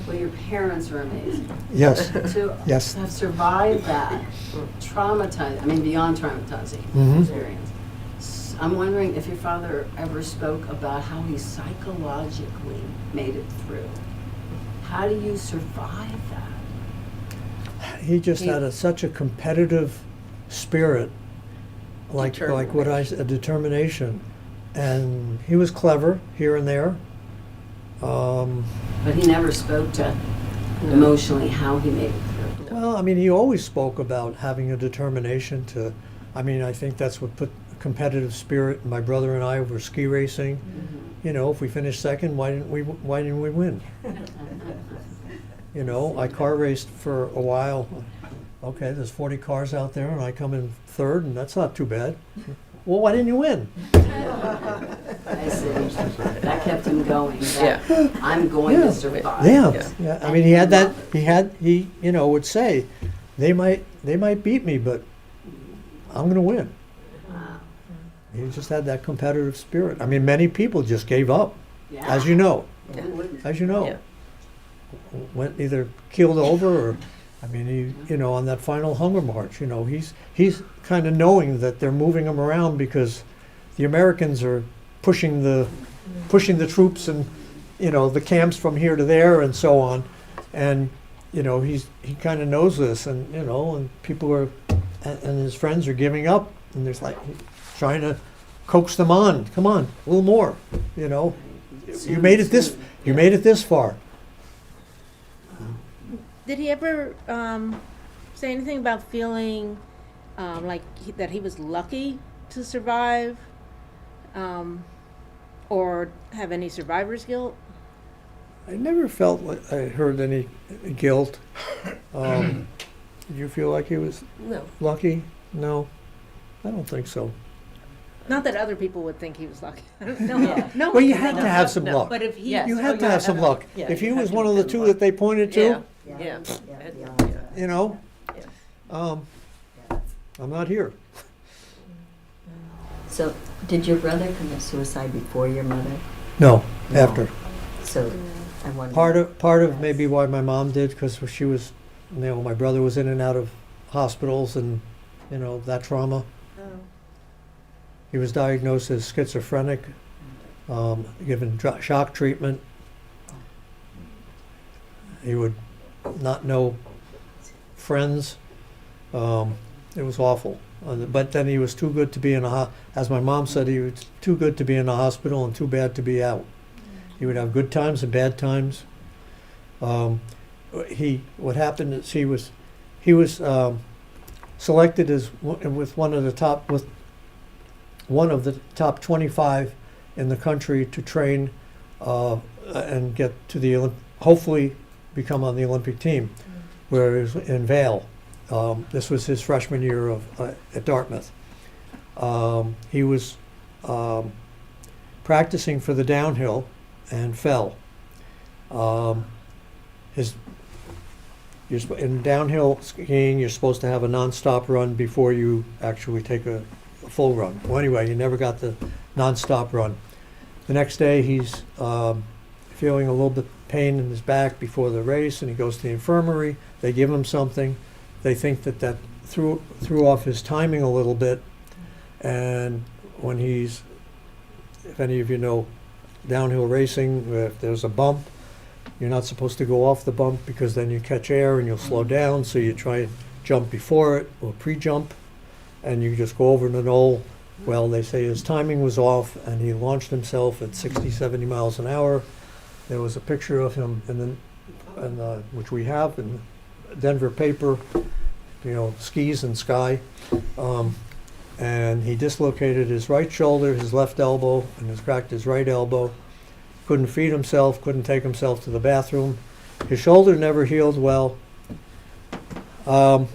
Well, your parents are amazing. Yes. To Yes. have survived that beyond traumatizing Mhm. experience. I'm wondering if your father ever spoke about how he psychologically made it through. How do you survive that? He just had such a competitive spirit, like what I said, a determination, and he was clever here and there. But he never spoke to emotionally how he made it through. Well, I mean, he always spoke about having a determination to. I mean, I think that's what put competitive spirit. My brother and I were ski racing. If we finished second, why didn't we win? I car raced for a while. Okay, there's 40 cars out there, and I come in third, and that's not too bad. Well, why didn't you win? I see. That kept him going. I'm going to survive. Yeah. I mean, he had that. He would say, they might beat me, but I'm going to win. Wow. He just had that competitive spirit. I mean, many people just gave up, Yeah. as you know. Who wouldn't? As you know, Yeah. went either keeled over or, I mean, on that final hunger march, he's kind of knowing that they're moving him around because the Americans are pushing the troops and, the camps from here to there and so on. And, he kind of knows this and, and people are, and his friends are giving up and there's like trying to coax them on. Come on, a little more, you made it this far. Did he ever say anything about feeling that he was lucky to survive, or have any survivor's guilt? I never felt like I heard any guilt. Did you feel like he was No. lucky? No, I don't think so. Not that other people would think he was lucky. No, Yeah. no. Well, you had to have some luck. But if he, Yes. You Oh, had to yeah, have some luck. yeah, If you he had was to one of have the two luck. that they pointed Yeah, to, yeah. you know, Yeah. I'm not here. So, did your brother commit suicide before your mother? No, No. after. So, I wonder. Part of maybe why my mom did, because she was, my brother was in and out of hospitals and, that trauma. He was diagnosed as schizophrenic, given shock treatment. He would not know friends. It was awful. But then he was too good to be in as my mom said, he was too good to be in a hospital and too bad to be out. He would have good times and bad times. What happened is he was selected as with one of the top 25 in the country to train and get to hopefully become on the Olympic team, where he was in Vail. This was his freshman year at Dartmouth. He was practicing for the downhill and fell. In downhill skiing, you're supposed to have a non-stop run before you actually take a full run. Well, anyway, he never got the non-stop run. The next day, he's feeling a little bit pain in his back before the race, and he goes to the infirmary. They give him something. They think that threw off his timing a little bit. And when if any of you know downhill racing, if there's a bump, you're not supposed to go off the bump because then you catch air and you'll slow down. So you try and jump before it or pre-jump, and you just go over the knoll. Well, they say his timing was off, and he launched himself at 60, 70 miles an hour. There was a picture of him, which we have in the Denver paper, skis and sky. And he dislocated his right shoulder, his left elbow, and has cracked his right elbow. Couldn't feed himself, couldn't take himself to the bathroom. His shoulder never healed well. For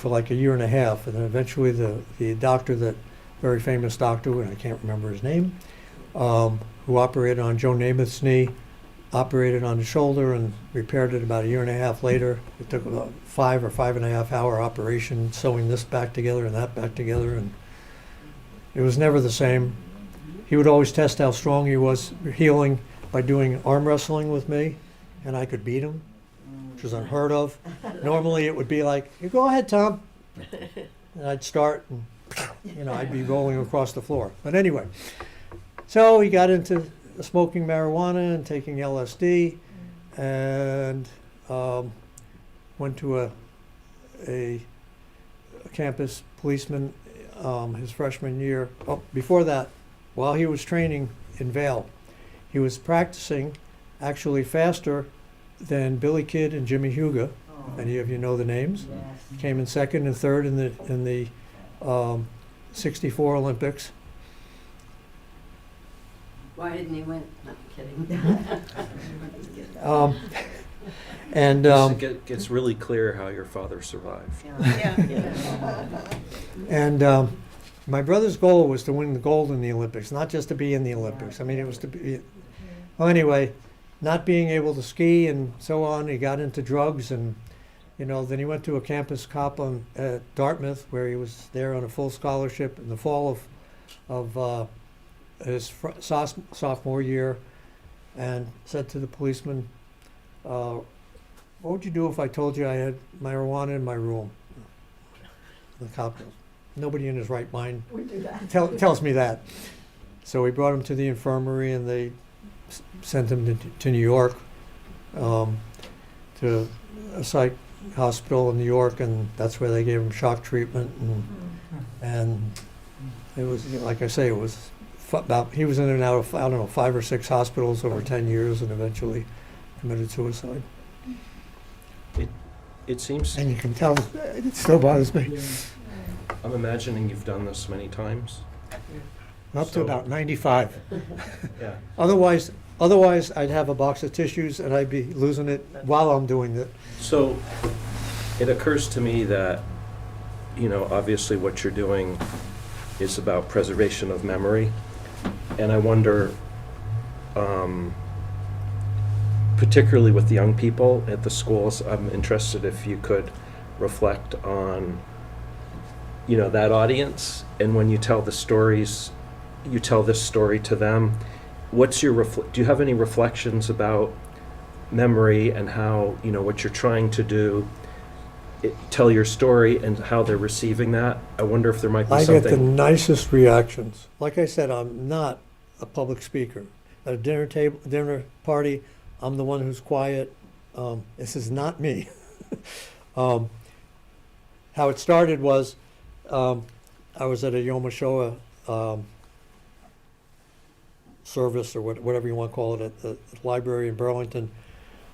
like a year and a half, and then eventually the doctor, that very famous doctor, and I can't remember his name, who operated on Joe Namath's knee, operated on the shoulder and repaired it about a year and a half later. It took about 5 or 5.5 hour operation, sewing this back together and that back together, and it was never the same. He would always test how strong he was healing by doing arm wrestling with me, and I could beat him, which was unheard of. Normally it would be like, you go ahead, Tom. And I'd start, and I'd be rolling across the floor. But anyway, so he got into smoking marijuana and taking LSD, and went to a campus policeman his freshman year. Oh, before that, while he was training in Vail, he was practicing actually faster than Billy Kidd and Jimmy Huga. Any of you know the names? Yes. Came in second and third in the 64 Olympics. Why didn't he win? No, I'm kidding. It gets really clear how your father survived. And my brother's goal was to win the gold in the Olympics, not just to be in the Olympics. I mean, it was to be. Well, anyway, not being able to ski and so on, he got into drugs, and then he went to a campus cop at Dartmouth, where he was there on a full scholarship in the fall of his sophomore year, and said to the policeman, "What would you do if I told you I had marijuana in my room?" The cop goes, "Nobody in his right mind tells me that." So we brought him to the infirmary, and they sent him to New York, to a psych hospital in New York, and that's where they gave him shock treatment, and it was, like I say, it was he was in and out of, I don't know, 5 or 6 hospitals over 10 years and eventually committed suicide. It seems, And you can tell, it still bothers me. I'm imagining you've done this many times. Up to So- about 95. Yeah. Otherwise, I'd have a box of tissues and I'd be losing it while I'm doing it. So it occurs to me that, obviously what you're doing is about preservation of memory. And I wonder, particularly with the young people at the schools, I'm interested if you could reflect on, that audience. And when you tell the stories, you tell this story to them. What's your do you have any reflections about memory and how, what you're trying to do, tell your story and how they're receiving that? I wonder if there might be I something. get the nicest reactions. Like I said, I'm not a public speaker. At a dinner party, I'm the one who's quiet. This is not me. How it started was, I was at a Yom HaShoah service, or whatever you want to call it, at the library in Burlington,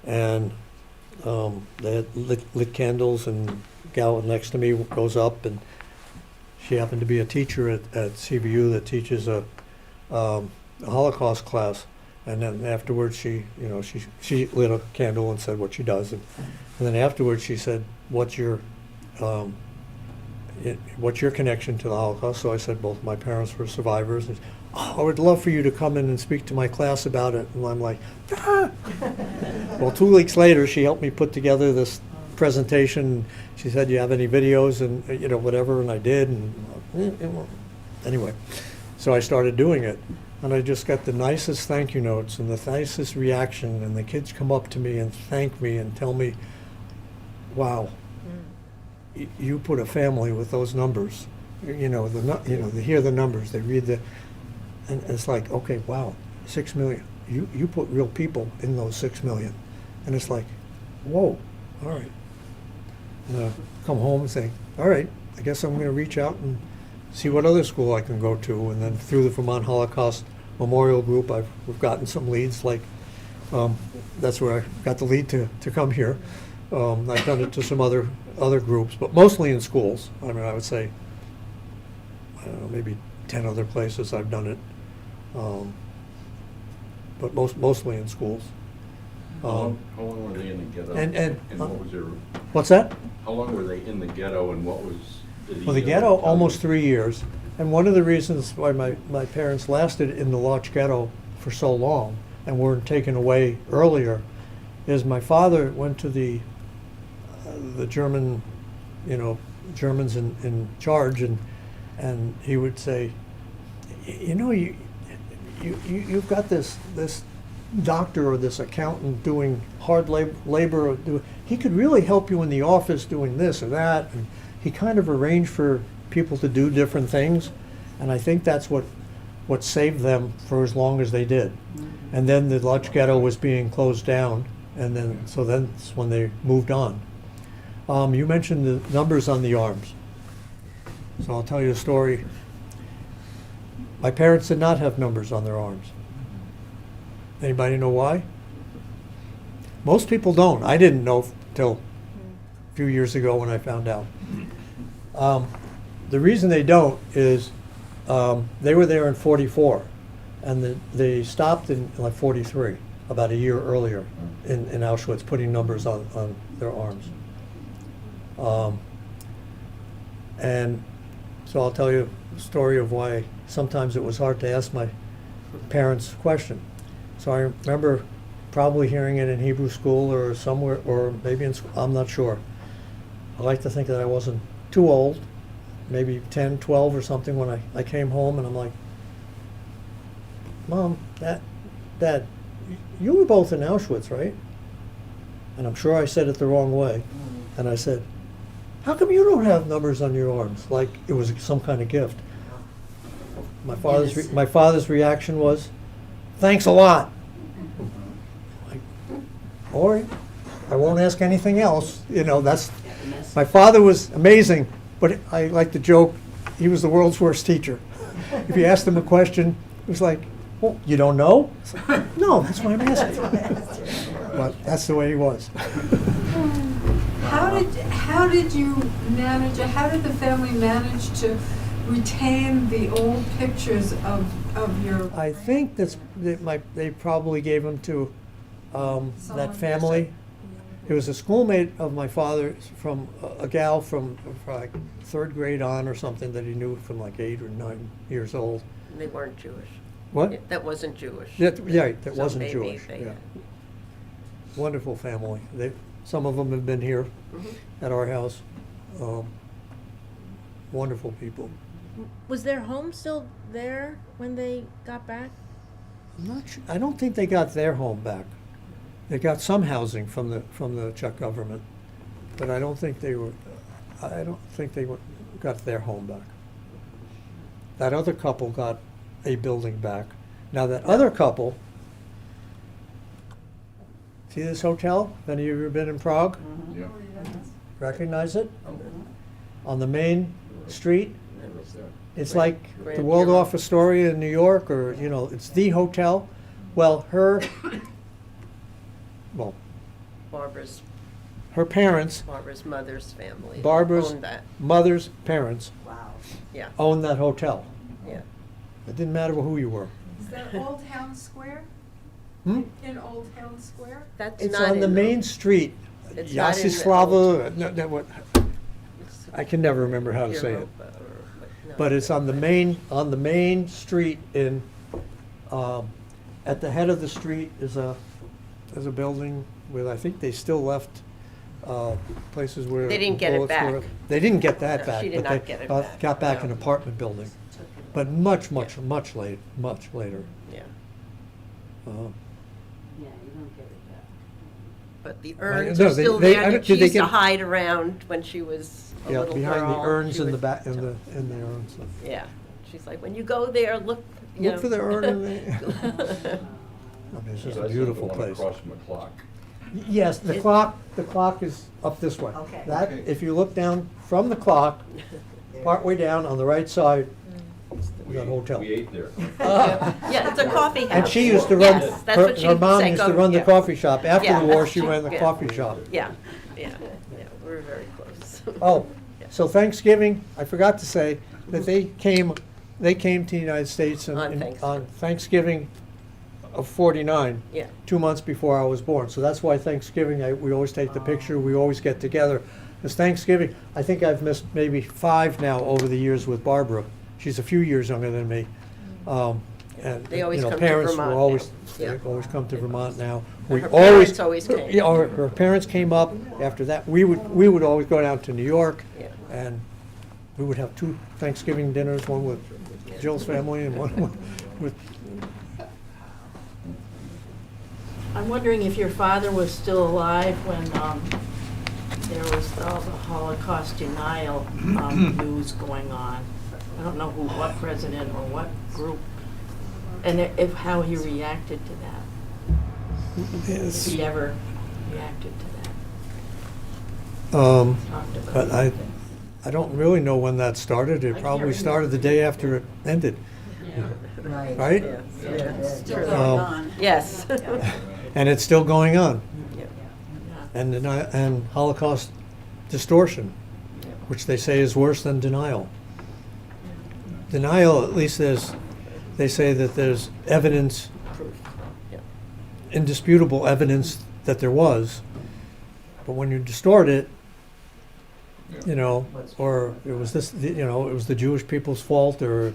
and they had lit candles, and the gal next to me goes up, and she happened to be a teacher at CVU that teaches a Holocaust class. And then afterwards, she lit a candle and said what she does, and then afterwards she said, "What's your connection to the Holocaust?" So I said both my parents were survivors. And, "Oh, I would love for you to come in and speak to my class about it." And I'm like, ah! Well, 2 weeks later, she helped me put together this presentation. She said, "Do you have any videos?" And whatever, and I did. And anyway, so I started doing it. And I just got the nicest thank you notes and the nicest reaction, and the kids come up to me and thank me and tell me, "Wow, you put a family with those numbers." They hear the numbers, they read and it's like, okay, wow, 6 million. You put real people in those 6 million, and it's like, whoa, all right. And come home and say, all right, I guess I'm going to reach out and see what other school I can go to. And then through the Vermont Holocaust Memorial Group, we've gotten some leads. Like that's where I got the lead to come here. I've done it to some other groups, but mostly in schools. I mean, I would say, I don't know, maybe 10 other places I've done it, but mostly in schools. How long were they in the ghetto? And what was their? What's that? How long were they in the ghetto, and what was? Well, the ghetto, almost 3 years. And one of the reasons why my parents lasted in the Lodz ghetto for so long and weren't taken away earlier is my father went to the German, Germans in charge, and he would say, you've got this doctor or this accountant doing hard labor. He could really help you in the office doing this or that. And he kind of arranged for people to do different things, and I think that's what saved them for as long as they did. And then the Lodz ghetto was being closed down, and that's when they moved on. You mentioned the numbers on the arms, so I'll tell you a story. My parents did not have numbers on their arms. Anybody know why? Most people don't. I didn't know till a few years ago when I found out. The reason they don't is they were there in 44, and they stopped in like 43, about a year earlier in Auschwitz, putting numbers on their arms. And so I'll tell you the story of why sometimes it was hard to ask my parents a question. So I remember probably hearing it in Hebrew school or somewhere, or maybe in school, I'm not sure. I like to think that I wasn't too old, maybe 10, 12 or something, when I came home, and I'm like, "Mom, Dad, you were both in Auschwitz, right?" And I'm sure I said it the wrong way. And I said, "How come you don't have numbers on your arms?" Like it was some kind of gift. My father's reaction was, "Thanks a lot." Like, all right, I won't ask anything else. That's my father was amazing, but I like to joke, he was the world's worst teacher. If you asked him a question, was like, well, you don't know? It's like, no, that's why I'm asking. But that's the way he was. How did you manage, how did the family manage to retain the old pictures of your? I think they probably gave him to that family. It was a schoolmate of my father's, from a gal from like 3rd grade on or something that he knew from like 8 or 9 years old. They weren't Jewish. What? That wasn't Jewish. Yeah, that So wasn't maybe Jewish. they- Yeah. Wonderful family. Some of them have been here Mhm. at our house. Wonderful people. Was their home still there when they got back? I'm not sure. I don't think they got their home back. They got some housing from the Czech government, but I don't think they got their home back. That other couple got a building back. Now that other couple, see this hotel? Have any of you ever been in Prague? Yeah. Recognize it? On the main street? It's like the Grand Waldorf Astoria in New York, or, it's the hotel. Well, her parents, Barbara's mother's family Barbara's owned that. mother's parents Wow. Yeah, owned that hotel. yeah. It didn't matter who you were. Is that Old Town Square? Hmm? In Old Town Square? That's It's not on the in main street. It's not in the Yasislava, old- I can never remember how to say it. Europa no. But it's on the main street in, at the head of the street is a building with, I think they still left, places where. They didn't get it bullets were- back. They didn't get that No, back. she did but not they get it got- back, Got back an no. apartment building, but much later. Yeah, Uh, Yeah, you don't get it back. but the no, urns are they- still they- there I that don't- she did they used to get- hide around when she was a Yeah, little girl. behind the urns She in the would- back, in the urns. Yeah, she's like, when you go there, look, you Look for the urn in the. know. I mean, it's So just a that's beautiful the one place. across from the clock. Yes, the clock is up this way. Okay. That, Okay. if you look down from the clock, partway down on the right side, We that hotel. We ate there. Yeah, it's a coffee house. And she used to run, Yes, that's what she her mom said, used to go- run the yeah. coffee shop. After Yeah. the war, she ran the Yeah. coffee shop. Yeah, we're very close. Oh, Yeah. so Thanksgiving, I forgot to say that they came to the United States on Thanksgiving of '49. Yeah, 2 months before I was born. So that's why Thanksgiving, we always take the picture, we always get together. Because Thanksgiving, I think I've missed maybe 5 now over the years with Barbara. She's a few years younger than me. And, They always come to parents Vermont will always, now. they always come to Vermont now. Her We parents always came. Yeah, her parents came up. After that, we would always go down to New York, yeah. and we would have 2 Thanksgiving dinners, one with Jill's family and one with. I'm wondering if your father was still alive when there was all the Holocaust denial news going on. I don't know what president or what group, and if how he reacted to that. If he ever reacted to that. Talked about But it. I don't really know when that started. It probably started the day after it ended, Right. right? Yeah. Still True. going Um, on. Yes. And it's still going on. Yeah. And Holocaust distortion, which they say is worse than denial. Denial, at least they say that there's evidence, Proof. Yeah. indisputable evidence that there was. But when you distort it, or it was it was the Jewish people's fault, or,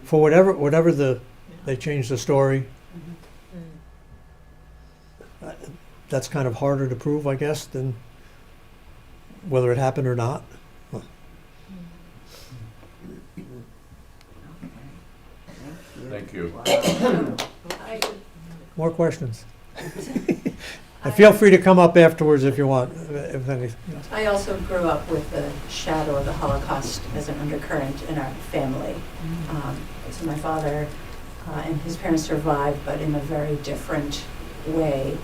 for whatever they changed the story. That's kind of harder to prove, I guess, than whether it happened or not. Thank you. More questions? And feel free to come up afterwards if you want, if anything. I also grew up with the shadow of the Holocaust as an undercurrent in our family. So my father and his parents survived, but in a very different way.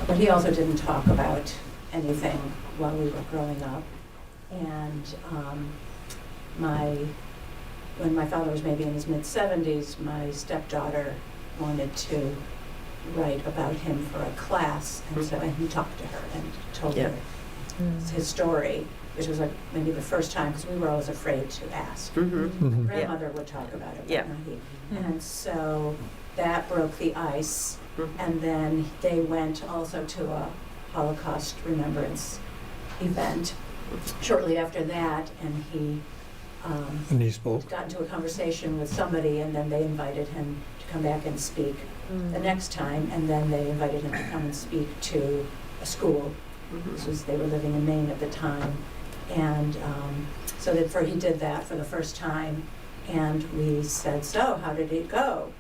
But he also didn't talk about anything while we were growing up. And my when my father was maybe in his mid-70s, my stepdaughter wanted to write about him for a class, and so and he talked to her and told Yeah. her his story, which was like maybe the first time, because we were always afraid to ask. Mhm. Grandmother would talk about it, but Yeah. not he. And so that broke the ice, Mhm. and then they went also to a Holocaust remembrance event shortly after that, and he And he spoke. got into a conversation with somebody, and then they invited him to come back and speak the next time, and then they invited him to come and speak to a school. This was, they were living in Maine at the time, and so that he did that for the first time, and we said, so how did it go?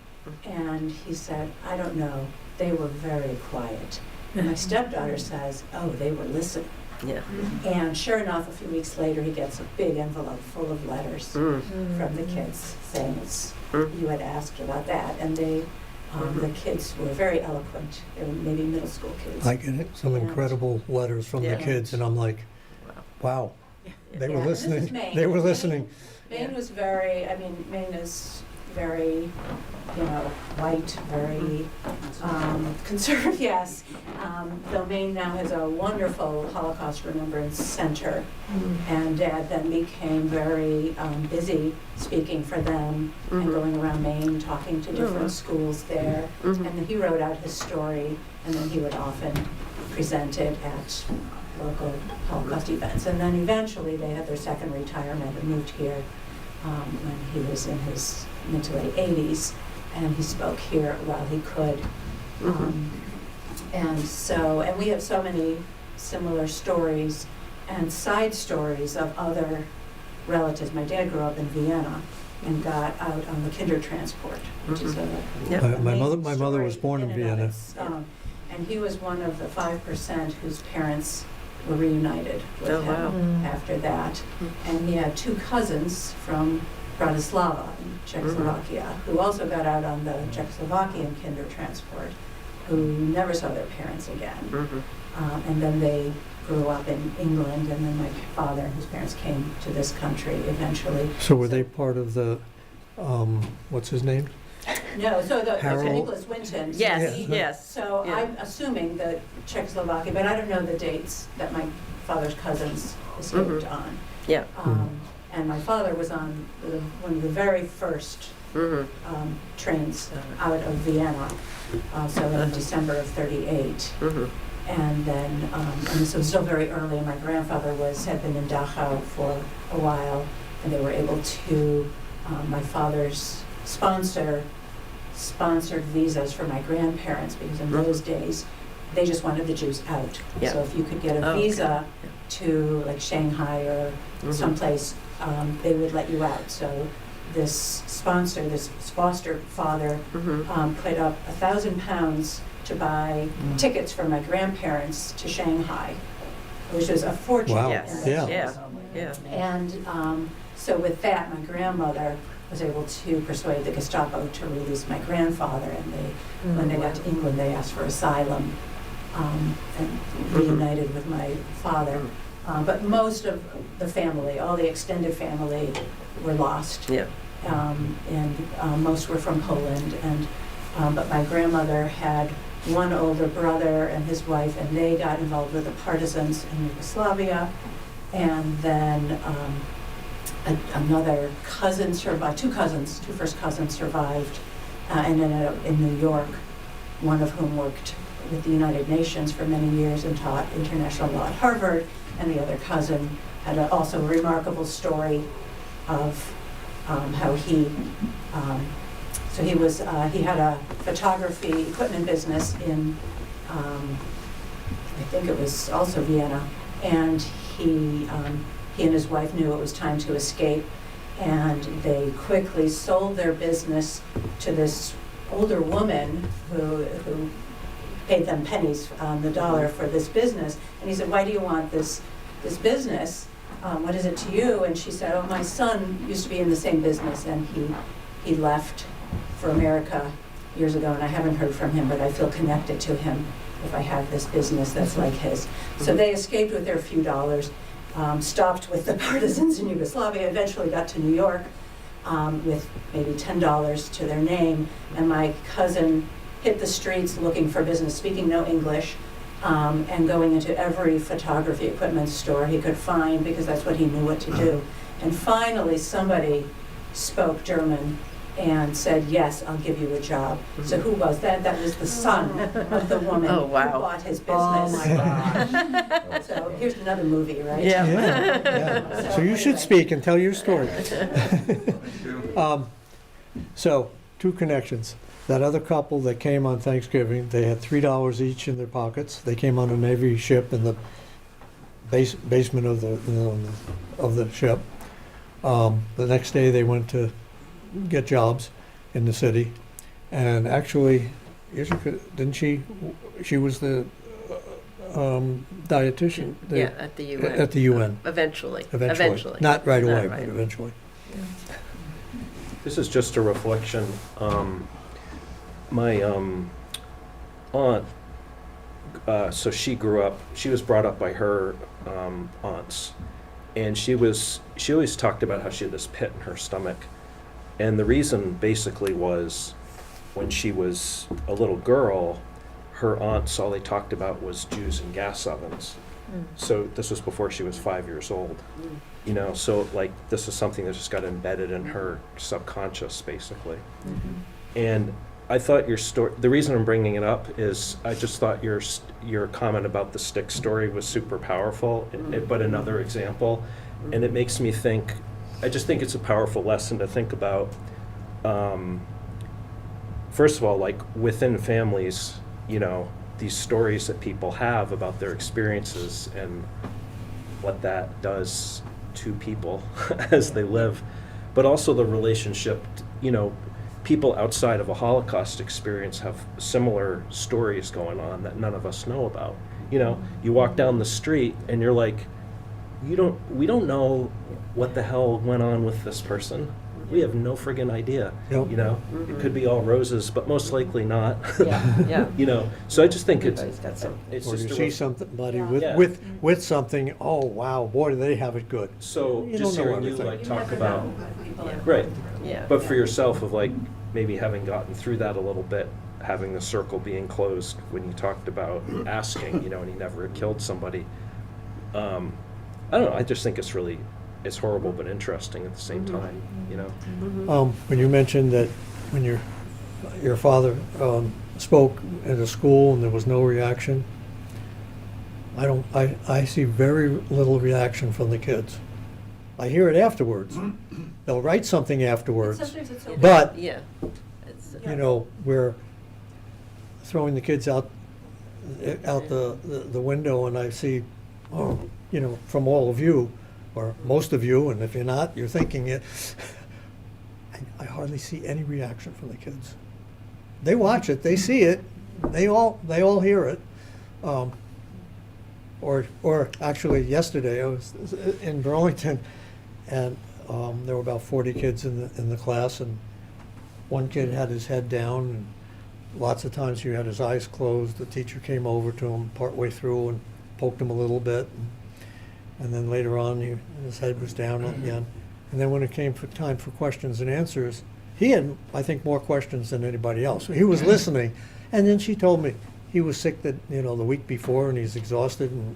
And he said, I don't know, they were very quiet. And my stepdaughter says, oh, they were listening. Yeah. And sure enough, a few weeks later, he gets a big envelope full of letters from the kids saying you had asked about that. And they, the kids were very eloquent. They were maybe middle school kids. I get it, some incredible letters from the Yeah. kids, and I'm like, wow, they were Yeah, this is listening. Maine. They were listening. Maine was very, I mean, Maine is very, you know, white, very conservative, yes. Though Maine now has a wonderful Holocaust Remembrance Center, and Dad then became very busy speaking for them and going around Maine, talking to different schools there. And then he wrote out his story, and then he would often present it at local Holocaust events. And then eventually they had their second retirement and moved here when he was in his mid to late 80s, and he spoke here while he could. And so, and we have so many similar stories and side stories of other relatives. My dad grew up in Vienna and got out on the Kinder transport, which is a My mother story was born in and of Vienna. and he was one of the 5% whose parents were reunited with Oh, him wow. after that. And he had two cousins from Bratislava in Czechoslovakia who also got out on the Czechoslovakian Kinder transport, who never saw their parents again. And then they grew up in England, and then my father and his parents came to this country eventually. So were they part of the, what's his name? No, so the Harold? Nicholas Winton. Yes, he- yes. So Yeah. I'm assuming that Czechoslovakia, but I don't know the dates that my father's cousins escaped on. Yeah. And my father was on one of the very first trains out of Vienna, so in December of '38. And then, and so still very early, and my grandfather had been in Dachau for a while, and they were able to, my father's sponsored visas for my grandparents, because in those days, they just wanted the Jews out. Yeah. So if you could get a Okay. visa to like Shanghai or someplace, they would let you out. So this foster father, put up £1,000 to buy tickets for my grandparents to Shanghai, which was a fortune. Wow. Yes. in those Yeah. days. Yeah. And so with that, my grandmother was able to persuade the Gestapo to release my grandfather, and when they got to England, they asked for asylum and reunited with my father. But most of the family, all the extended family, were lost. Yeah. And most were from Poland. But my grandmother had one older brother and his wife, and they got involved with the partisans in Yugoslavia. And then another cousin survived, two first cousins survived, and ended up in New York, one of whom worked with the United Nations for many years and taught international law at Harvard, and the other cousin had also a remarkable story of how he had a photography equipment business in, I think it was also Vienna, and he and his wife knew it was time to escape, and they quickly sold their business to this older woman who paid them pennies on the dollar for this business. And he said, "Why do you want this business? What is it to you?" And she said, "Oh, my son used to be in the same business, and he left for America years ago, and I haven't heard from him, but I feel connected to him if I have this business that's like his." So they escaped with their few dollars, stopped with the partisans in Yugoslavia, eventually got to New York, with maybe $10 to their name. And my cousin hit the streets looking for business, speaking no English, and going into every photography equipment store he could find because that's what he knew what to do. And finally, somebody spoke German and said, "Yes, I'll give you a job." So who was that? That was the son of the woman Oh, wow. who bought his business. Oh, my gosh. So here's another movie, right? Yeah. Yeah. So you should speak and tell your story. So, two connections. That other couple that came on Thanksgiving, they had $3 each in their pockets. They came on a Navy ship in the basement of the ship. The next day they went to get jobs in the city, and actually, didn't she? She was the dietitian. Yeah, at the UN. At the UN. Eventually. Not right away, Not right. but eventually. This is just a reflection. My aunt, so she was brought up by her aunts, and she always talked about how she had this pit in her stomach. And the reason basically was when she was a little girl, her aunts, all they talked about was Jews and gas ovens. So this was before she was 5 years old. You know, so like this is something that just got embedded in her subconscious, basically. And I thought your story, the reason I'm bringing it up is I just thought your comment about the stick story was super powerful, but another example. And it makes me think, I just think it's a powerful lesson to think about. First of all, like within families, you know, these stories that people have about their experiences and what that does to people as they live, but also the relationship, you know, people outside of a Holocaust experience have similar stories going on that none of us know about. You know, you walk down the street and you're like, we don't know what the hell went on with this person. We have no friggin' idea. Yep. You know, it could be all roses, but most likely not. Yeah. You know, so I just think it's Everybody's got some. it's Or just you a see somebody Yeah. with something, oh, wow, boy, do they have it good. So You just don't know hearing you everything. like talk about People are- right, Yeah. but for yourself of like maybe having gotten through that a little bit, having the circle being closed when you talked about asking, you know, and he never had killed somebody. I don't know. I just think it's horrible but interesting at the same time. You know. When you mentioned that when your father spoke at a school and there was no reaction, I see very little reaction from the kids. I hear it afterwards. They'll write something afterwards, Sometimes it's okay. but Yeah. It's, you know, we're throwing the kids out the window, and I see, you know, from all of you, or most of you, and if you're not, you're thinking it. I hardly see any reaction from the kids. They watch it, they see it, they all hear it. Or actually, yesterday I was in Burlington, and there were about 40 kids in the class, and one kid had his head down, and lots of times he had his eyes closed. The teacher came over to him partway through and poked him a little bit, and then later on his head was down again. And then when it came for time for questions and answers, he had, I think, more questions than anybody else. He was listening, and then she told me he was sick the week before, and he's exhausted. And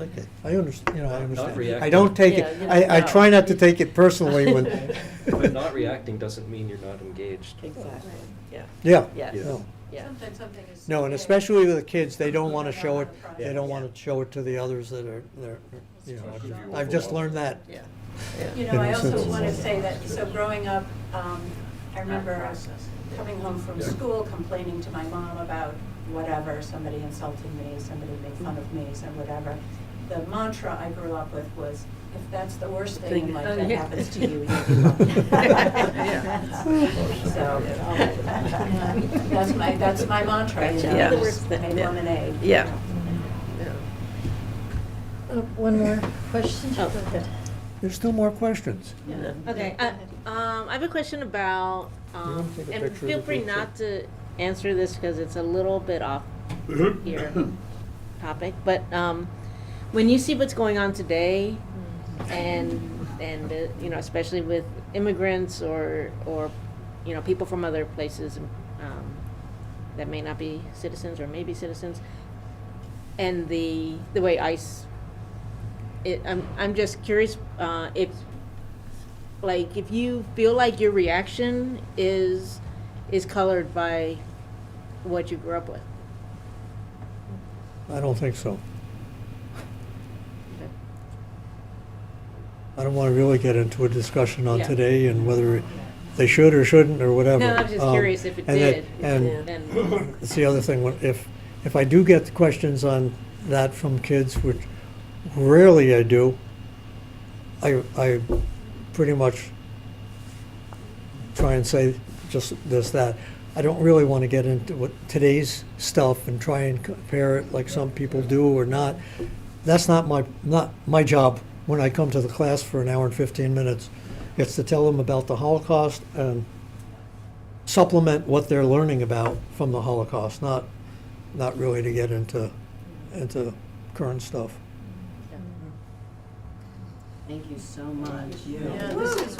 okay, I understand. I understand. reacting. I don't take Yeah, it. you don't I know. try not to take it personally when. But not reacting doesn't mean you're not engaged. Exactly. Yeah. Yeah. Yes. No. Yeah. Sometimes something is. No, and okay. especially with the kids, they don't want to show it. Yeah. They don't want to show it to the others that are. I've just learned that. Yeah. You know, I In a also sense. want to say that, so growing up, I remember coming home from school complaining to my mom about whatever, somebody insulted me, somebody made fun of me, so whatever. The mantra I grew up with was, if that's the worst thing in life that happens to you, you'll be lucky. So, that's my mantra, you know, Yeah. just make lemonade. Yeah. One more question? Oh. Go ahead. There's still more questions. Okay, I have a question about, wanna take a and picture of feel the free picture? not to answer this because it's a little bit off your topic, but when you see what's going on today and you know, especially with immigrants or you know, people from other places that may not be citizens or may be citizens, and the way ICE. I'm just curious if you feel like your reaction is colored by what you grew up with. I don't think so. Okay. I don't want to really get into a discussion on Yeah. today and whether they should or shouldn't or whatever. No, I'm just curious if it and did. And it's the other thing, if I do get questions on that from kids, which rarely I do, I pretty much try and say just this, that. I don't really want to get into what today's stuff and try and compare it like some people do or not. That's not my job when I come to the class for an hour and 15 minutes. It's to tell them about the Holocaust and supplement what they're learning about from the Holocaust, not really to get into current stuff. Thank you so much. Yeah, this is